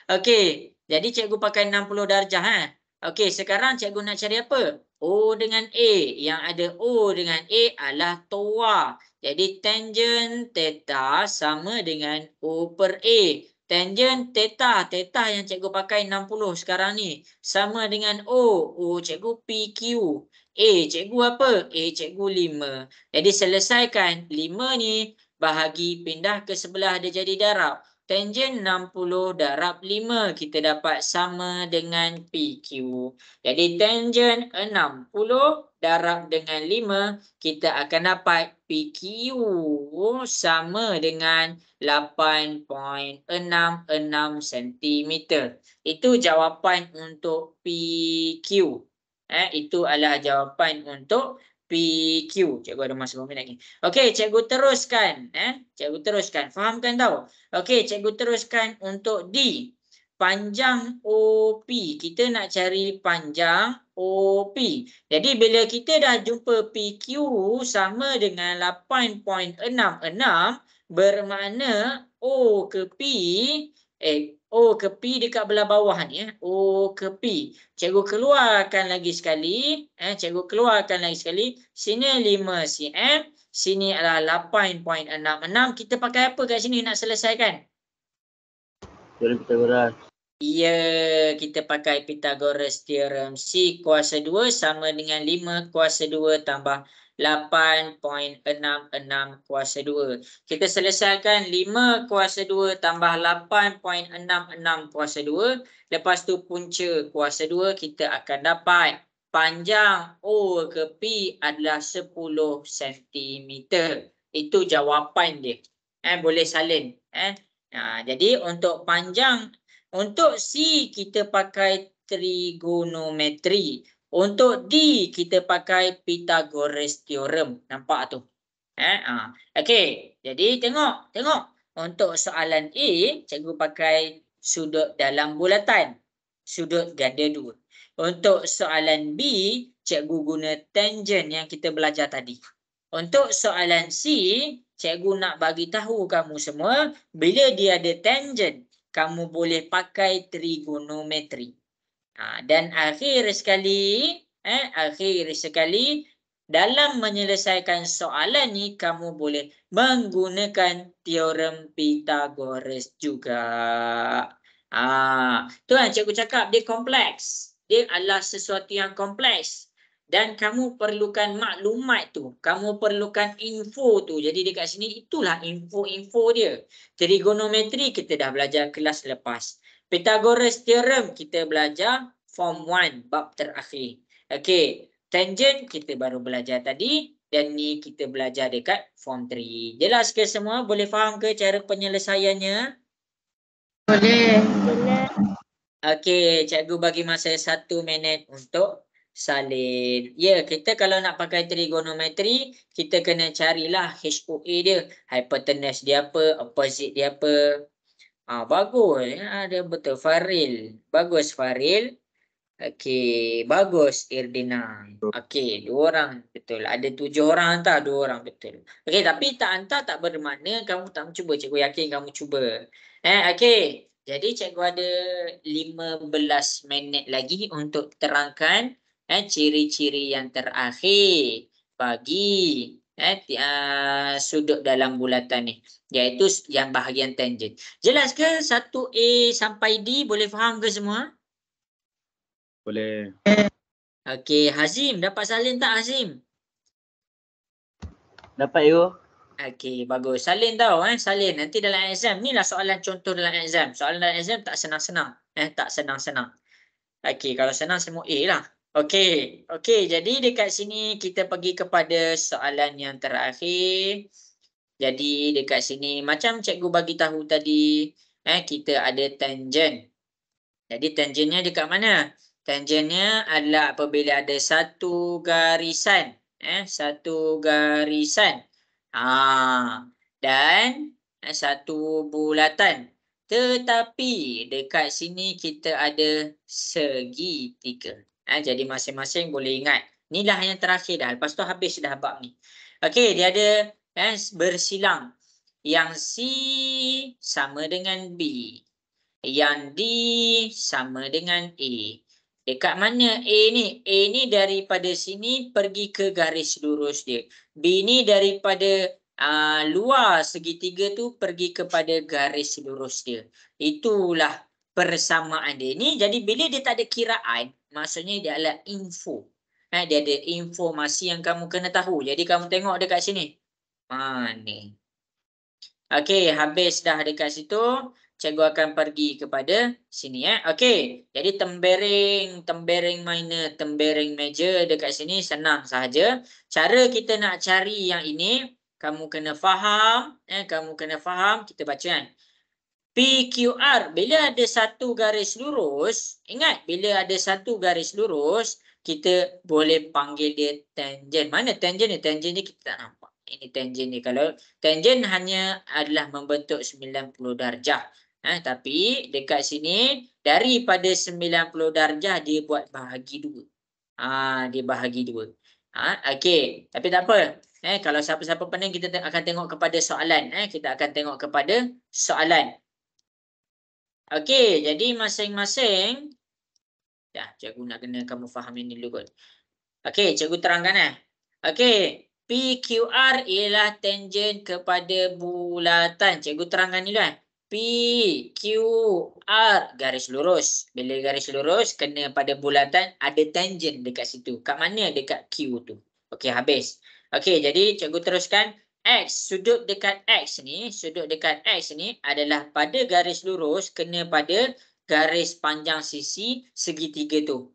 Okey, jadi cikgu pakai 60 darjah. Okey, sekarang cikgu nak cari apa? O dengan A. Yang ada O dengan A adalah toa. Jadi tangent theta sama dengan O per A. Tangent theta, theta yang cikgu pakai 60 sekarang ni sama dengan O cikgu PQ. A cikgu apa? A cikgu 5. Jadi selesaikan 5 ni bahagi pindah ke sebelah dia jadi darab. Tangent 60 darab 5 kita dapat sama dengan PQ. Jadi tangent 60 darab dengan 5 kita akan dapat PQ sama dengan 8.66 cm. Itu jawapan untuk PQ. Itu adalah jawapan untuk PQ. Cikgu ada masa 5 minit lagi. Okey, cikgu teruskan. Cikgu teruskan. Fahamkan tau. Okey, cikgu teruskan untuk D. Panjang OP. Kita nak cari panjang OP. Jadi bila kita dah jumpa PQ sama dengan 8.66 bermakna O ke P O ke P dekat belah bawah ni O ke P. Cikgu keluarkan lagi sekali. Cikgu keluarkan lagi sekali. Sini 5 cm. Sini adalah 8.66. Kita pakai apa kat sini nak selesaikan? Teorem Pythagoras. Ya, kita pakai Pythagoras theorem. C kuasa 2 sama dengan 5 kuasa 2 tambah 8.66 kuasa 2. Kita selesaikan 5 kuasa 2 tambah 8.66 kuasa 2. Lepas tu punca kuasa 2 kita akan dapat panjang O ke P adalah 10 cm. Itu jawapan dia. Boleh salin. Jadi untuk panjang, untuk C kita pakai trigonometri. Untuk D kita pakai Pythagoras theorem. Nampak tu? Okey. Jadi tengok. Untuk soalan A, cikgu pakai sudut dalam bulatan. Sudut ganda 2. Untuk soalan B, cikgu guna tangent yang kita belajar tadi. Untuk soalan C, cikgu nak bagi tahu kamu semua, bila dia ada tangent, kamu boleh pakai trigonometri. Dan akhir sekali, dalam menyelesaikan soalan ni, kamu boleh menggunakan teorem Pythagoras juga. Tu yang cikgu cakap, dia kompleks. Dia adalah sesuatu yang kompleks. Dan kamu perlukan maklumat tu. Kamu perlukan info tu. Jadi dekat sini itulah info-info dia. Trigonometri kita dah belajar kelas lepas. Pythagoras theorem kita belajar form 1 bab terakhir. Okey, tangent kita baru belajar tadi dan ni kita belajar dekat form 3. Jelas ke semua? Boleh faham ke cara penyelesaiannya? Boleh. Okey, cikgu bagi masa 1 minit untuk salin. Ya, kita kalau nak pakai trigonometri, kita kena carilah HOA dia. Hypotenuse dia apa, opposite dia apa. Bagus. Dia betul. Faril. Bagus Faril. Okey. Bagus Irdina. Okey. 2 orang. Betul. Ada 7 orang hantar. 2 orang. Betul. Okey. Tapi tak hantar tak bermakna kamu tak mencuba. Cikgu yakin kamu cuba. Okey. Jadi cikgu ada 15 minit lagi untuk terangkan ciri-ciri yang terakhir bagi sudut dalam bulatan ni, iaitu yang bahagian tangent. Jelas ke 1A sampai D? Boleh faham ke semua? Boleh. Okey, Hazim dapat salin tak Hazim? Dapat you? Okey, bagus. Salin tahu salin. Nanti dalam exam ni lah soalan contoh dalam exam. Soalan dalam exam tak senang-senang. Tak senang-senang. Okey, kalau senang semua A lah. Okey. Okey, jadi dekat sini kita pergi kepada soalan yang terakhir. Jadi dekat sini macam cikgu bagi tahu tadi, kita ada tangent. Jadi tangentnya dekat mana? Tangentnya adalah apabila ada satu garisan, satu garisan. Dan satu bulatan. Tetapi dekat sini kita ada segitiga. Jadi masing-masing boleh ingat. Inilah yang terakhir dah. Lepas tu habis dah bab ni. Okey, dia ada bersilang. Yang C sama dengan B. Yang D sama dengan A. Dekat mana A ni? A ni daripada sini pergi ke garis lurus dia. B ni daripada luar segitiga tu pergi kepada garis lurus dia. Itulah persamaan dia. Ni jadi bila dia tak ada kiraan, maksudnya dia adalah info. Dia ada informasi yang kamu kena tahu. Jadi kamu tengok dekat sini. Ni. Okey, habis dah dekat situ. Cikgu akan pergi kepada sini Okey. Jadi tembereng minor, tembereng major dekat sini senang sahaja. Cara kita nak cari yang ini, kamu kena faham, kita baca kan. PQR bila ada satu garis lurus, ingat bila ada satu garis lurus, kita boleh panggil dia tangent. Mana tangent ni? Tangent ni kita tak nampak. Ini tangent ni. Kalau tangent hanya adalah membentuk 90 darjah. Tapi dekat sini daripada 90 darjah dia buat bahagi dua. Dia bahagi dua. Okey, tapi tak apa. Kalau siapa-siapa pening kita akan tengok kepada soalan. Kita akan tengok kepada soalan. Okey, jadi masing-masing cikgu nak kena kamu faham ini dulu kot. Okey, cikgu terangkan Okey, PQR ialah tangent kepada bulatan. Cikgu terangkan ni lah. PQR garis lurus. Bila garis lurus kena pada bulatan ada tangent dekat situ. Kat mana? Dekat Q tu. Okey, habis. Okey, jadi cikgu teruskan. X, sudut dekat X ni adalah pada garis lurus kena pada garis panjang sisi segitiga tu.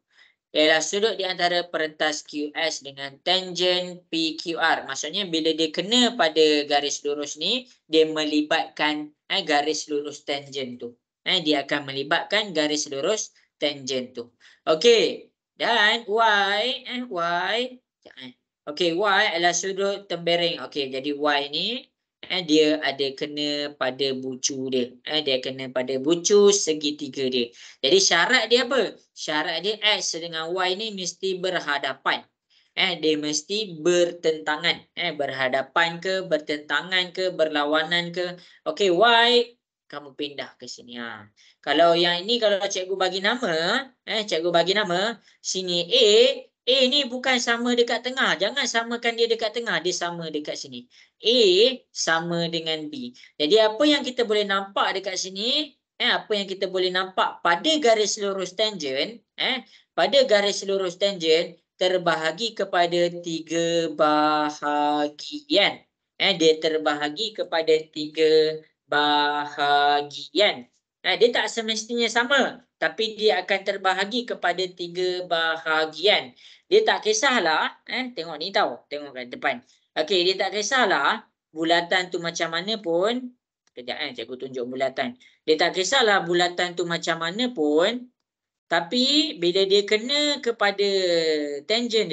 Ialah sudut di antara perentas QS dengan tangent PQR. Maksudnya bila dia kena pada garis lurus ni, dia melibatkan garis lurus tangent tu. Dia akan melibatkan garis lurus tangent tu. Okey. Dan Y, Okey, Y adalah sudut tembereng. Okey, jadi Y ni dia ada kena pada bucu dia. Dia kena pada bucu segitiga dia. Jadi syarat dia apa? Syarat dia X dengan Y ni mesti berhadapan. Dia mesti bertentangan. Berhadapan ke, bertentangan ke, berlawanan ke. Okey, Y kamu pindah ke sini. Kalau yang ini kalau cikgu bagi nama, sini A ni bukan sama dekat tengah. Jangan samakan dia dekat tengah. Dia sama dekat sini. A sama dengan B. Jadi apa yang kita boleh nampak dekat sini, apa yang kita boleh nampak pada garis lurus tangent, terbahagi kepada 3 bahagian. Dia terbahagi kepada 3 bahagian. Dia tak semestinya sama, tapi dia akan terbahagi kepada 3 bahagian. Dia tak kisahlah, tengok ni tahu, tengok kat depan. Okey, dia tak kisahlah bulatan tu macam mana pun. Kejap cikgu tunjuk bulatan. Dia tak kisahlah bulatan tu macam mana pun, tapi bila dia kena kepada tangent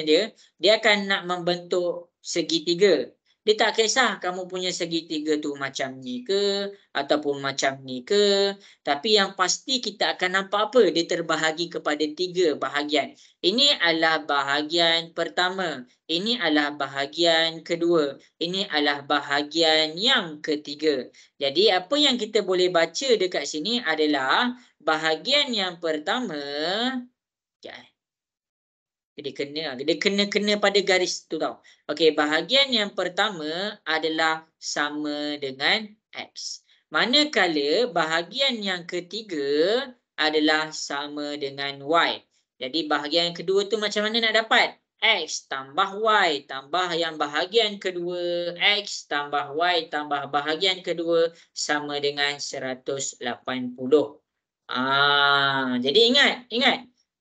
dia, dia akan nak membentuk segitiga. Dia tak kisah kamu punya segitiga tu macam ni ke ataupun macam ni ke. Tapi yang pasti kita akan nampak apa? Dia terbahagi kepada 3 bahagian. Ini adalah bahagian pertama. Ini adalah bahagian kedua. Ini adalah bahagian yang ketiga. Jadi apa yang kita boleh baca dekat sini adalah bahagian yang pertama. Dia kena pada garis tu tau. Okey, bahagian yang pertama adalah sama dengan X. Manakala bahagian yang ketiga adalah sama dengan Y. Jadi bahagian yang kedua tu macam mana nak dapat? X tambah Y tambah yang bahagian kedua, X tambah Y tambah bahagian kedua sama dengan 180. Jadi ingat.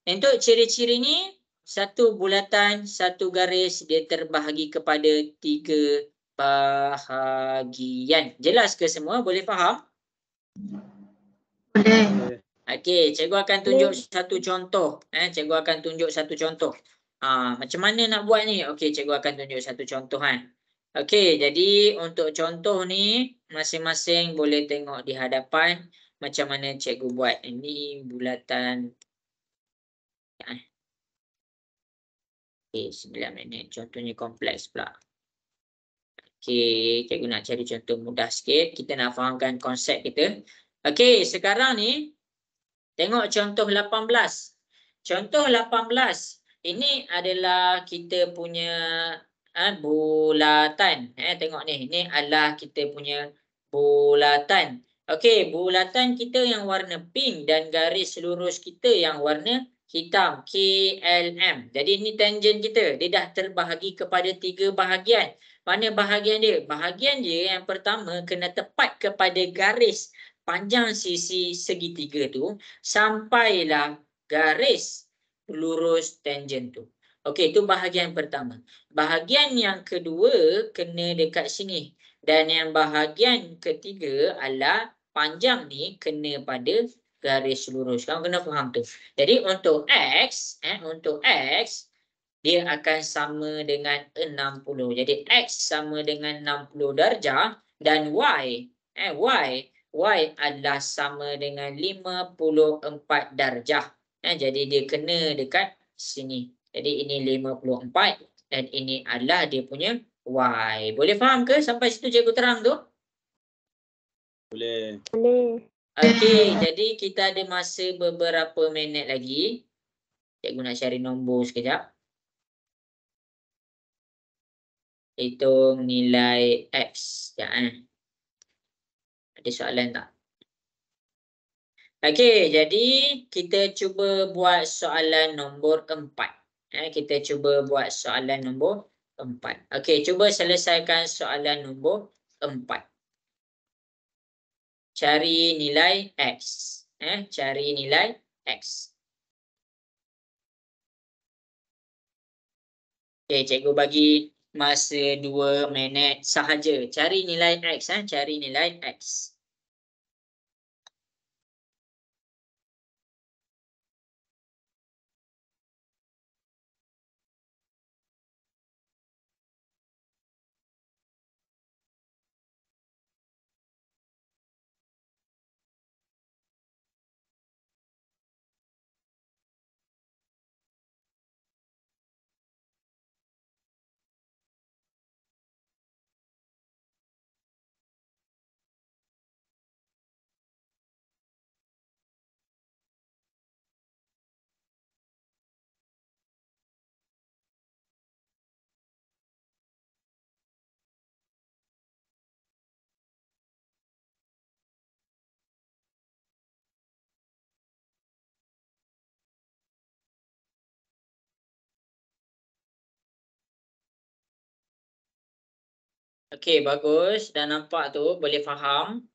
Untuk ciri-ciri ni, satu bulatan, satu garis, dia terbahagi kepada 3 bahagian. Jelas ke semua? Boleh faham? Boleh. Okey, cikgu akan tunjuk satu contoh. Cikgu akan tunjuk satu contoh. Macam mana nak buat ni? Okey, cikgu akan tunjuk satu contoh kan. Okey, jadi untuk contoh ni masing-masing boleh tengok di hadapan macam mana cikgu buat. Ini bulatan. Okey, 9 minit. Contohnya kompleks pula. Okey, cikgu nak cari contoh mudah sikit. Kita nak fahamkan konsep kita. Okey, sekarang ni tengok contoh 18. Contoh 18. Ini adalah kita punya bulatan. Tengok ni. Ini adalah kita punya bulatan. Okey, bulatan kita yang warna pink dan garis lurus kita yang warna hitam. KLM. Jadi ini tangent kita. Dia dah terbahagi kepada 3 bahagian. Mana bahagian dia? Bahagian dia yang pertama kena tepat kepada garis panjang sisi segitiga tu sampailah garis lurus tangent tu. Okey, itu bahagian pertama. Bahagian yang kedua kena dekat sini. Dan yang bahagian ketiga adalah panjang ni kena pada garis lurus. Kamu kena faham tu. Jadi untuk X, dia akan sama dengan 60. Jadi X sama dengan 60 darjah dan Y adalah sama dengan 54 darjah. Jadi dia kena dekat sini. Jadi ini 54 dan ini adalah dia punya Y. Boleh faham ke sampai situ cikgu terang tu? Boleh. Okey, jadi kita ada masa beberapa minit lagi. Cikgu nak cari nombor sekejap. Hitung nilai X. Ada soalan tak? Okey, jadi kita cuba buat soalan nombor 4. Kita cuba buat soalan nombor 4. Okey, cuba selesaikan soalan nombor 4. Cari nilai X. Cari nilai X. Okey, cikgu bagi masa 2 minit sahaja. Cari nilai X. Cari nilai X. Okey, bagus. Dah nampak tu, boleh faham.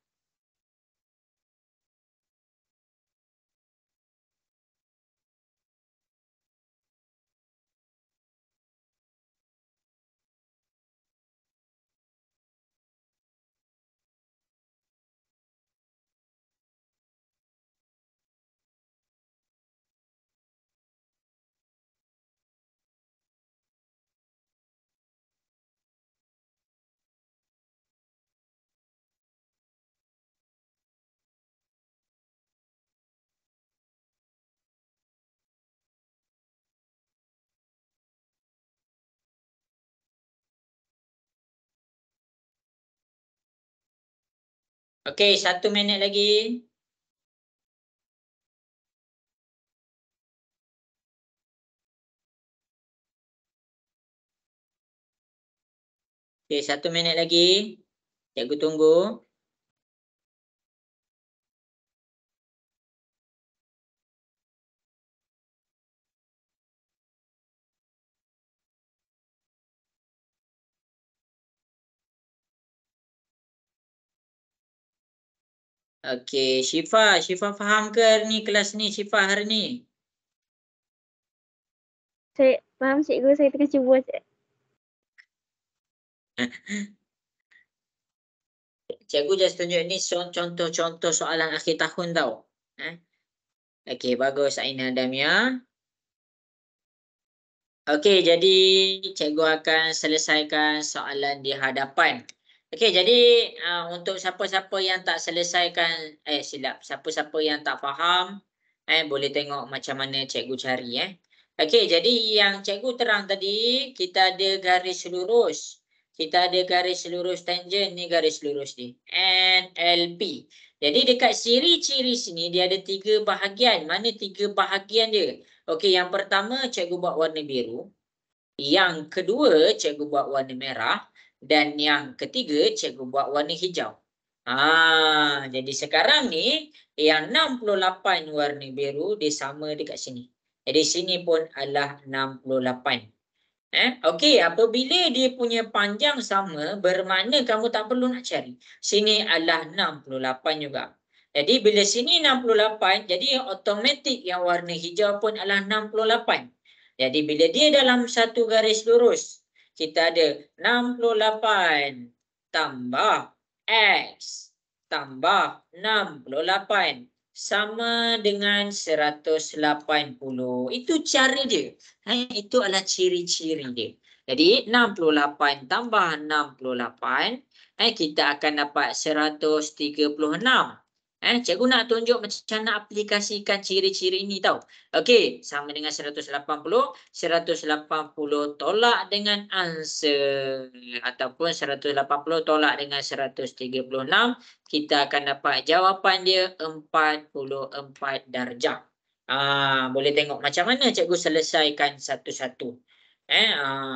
Okey, 1 minit lagi. Okey, 1 minit lagi. Cikgu tunggu. Okey, Syifa. Syifa faham ke ni kelas ni Syifa hari ni? Saya faham cikgu, saya tengah cuba cik. Cikgu just tunjuk ni contoh-contoh soalan akhir tahun tau. Okey, bagus Aina Damia. Okey, jadi cikgu akan selesaikan soalan di hadapan. Okey, jadi untuk siapa-siapa yang tak selesaikan, siapa-siapa yang tak faham, boleh tengok macam mana cikgu cari. Okey, jadi yang cikgu terang tadi, kita ada garis lurus. Kita ada garis lurus tangent, ni garis lurus ni. NLP. Jadi dekat ciri-ciri sini, dia ada 3 bahagian. Mana 3 bahagian dia? Okey, yang pertama cikgu buat warna biru. Yang kedua cikgu buat warna merah. Dan yang ketiga cikgu buat warna hijau. Jadi sekarang ni yang 68 warna biru dia sama dekat sini. Jadi sini pun adalah 68. Okey, apabila dia punya panjang sama, bermakna kamu tak perlu nak cari. Sini adalah 68 juga. Jadi bila sini 68, jadi automatik yang warna hijau pun adalah 68. Jadi bila dia dalam satu garis lurus, kita ada 68 tambah X tambah 68 sama dengan 180. Itu cara dia. Itu adalah ciri-ciri dia. Jadi 68 tambah 68, kita akan dapat 136. Cikgu nak tunjuk macam nak aplikasikan ciri-ciri ini tau. Okey, sama dengan 180. 180 tolak dengan answer. Ataupun 180 tolak dengan 136. Kita akan dapat jawapan dia 44 darjah. Boleh tengok macam mana cikgu selesaikan satu-satu.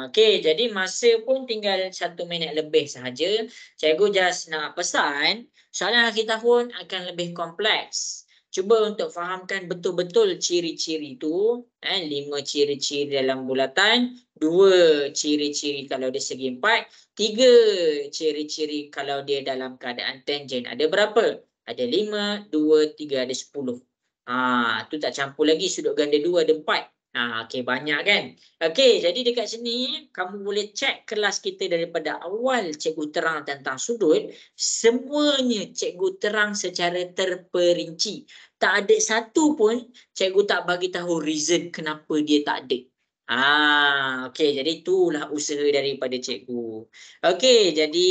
Okey, jadi masa pun tinggal 1 minit lebih sahaja. Cikgu just nak pesan, soalan akhir tahun akan lebih kompleks. Cuba untuk fahamkan betul-betul ciri-ciri tu. 5 ciri-ciri dalam bulatan, 2 ciri-ciri kalau dia segi 4, 3 ciri-ciri kalau dia dalam keadaan tangent. Ada berapa? Ada 5, 2, 3, ada 10. Tu tak campur lagi sudut ganda 2 ada 4. Okey, banyak kan? Okey, jadi dekat sini kamu boleh cek kelas kita daripada awal cikgu terang tentang sudut. Semuanya cikgu terang secara terperinci. Tak ada satu pun cikgu tak bagi tahu reason kenapa dia tak ada. Okey, jadi itulah usaha daripada cikgu. Okey, jadi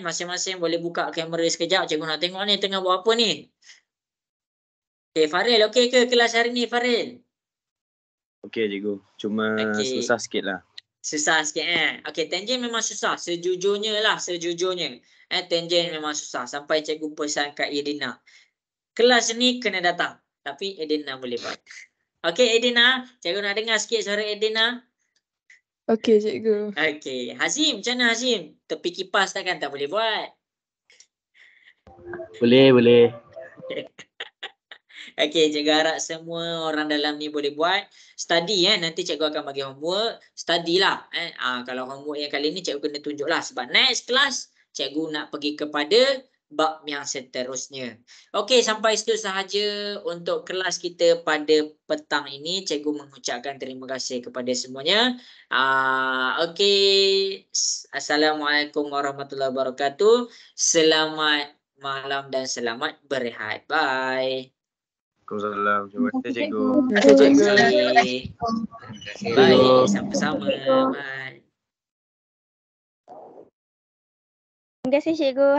masing-masing boleh buka kamera sekejap. Cikgu nak tengok ni tengah buat apa ni. Okey, Faril, okey ke kelas hari ni, Faril? Okey cikgu. Cuma susah sikit lah. Susah sikit Okey, tangent memang susah. Sejujurnya lah, sejujurnya. Tangent memang susah. Sampai cikgu pesan kat Edina. Kelas ni kena datang. Tapi Edina boleh buat. Okey, Edina. Cikgu nak dengar sikit suara Edina. Okey, cikgu. Okey. Hazim, macam mana Hazim? Tepi kipas takkan tak boleh buat? Boleh. Okey, cikgu harap semua orang dalam ni boleh buat. Study nanti cikgu akan bagi homework. Study lah. Kalau homework yang kali ni cikgu kena tunjuk lah. Sebab next class cikgu nak pergi kepada bab yang seterusnya. Okey, sampai situ sahaja untuk kelas kita pada petang ini. Cikgu mengucapkan terima kasih kepada semuanya. Okey. Assalamualaikum warahmatullahi wabarakatuh. Selamat malam dan selamat berehat. Bye. Waalaikumsalam. Terima kasih cikgu. Terima kasih, cikgu. Baik, sama-sama. Bye. Terima kasih cikgu.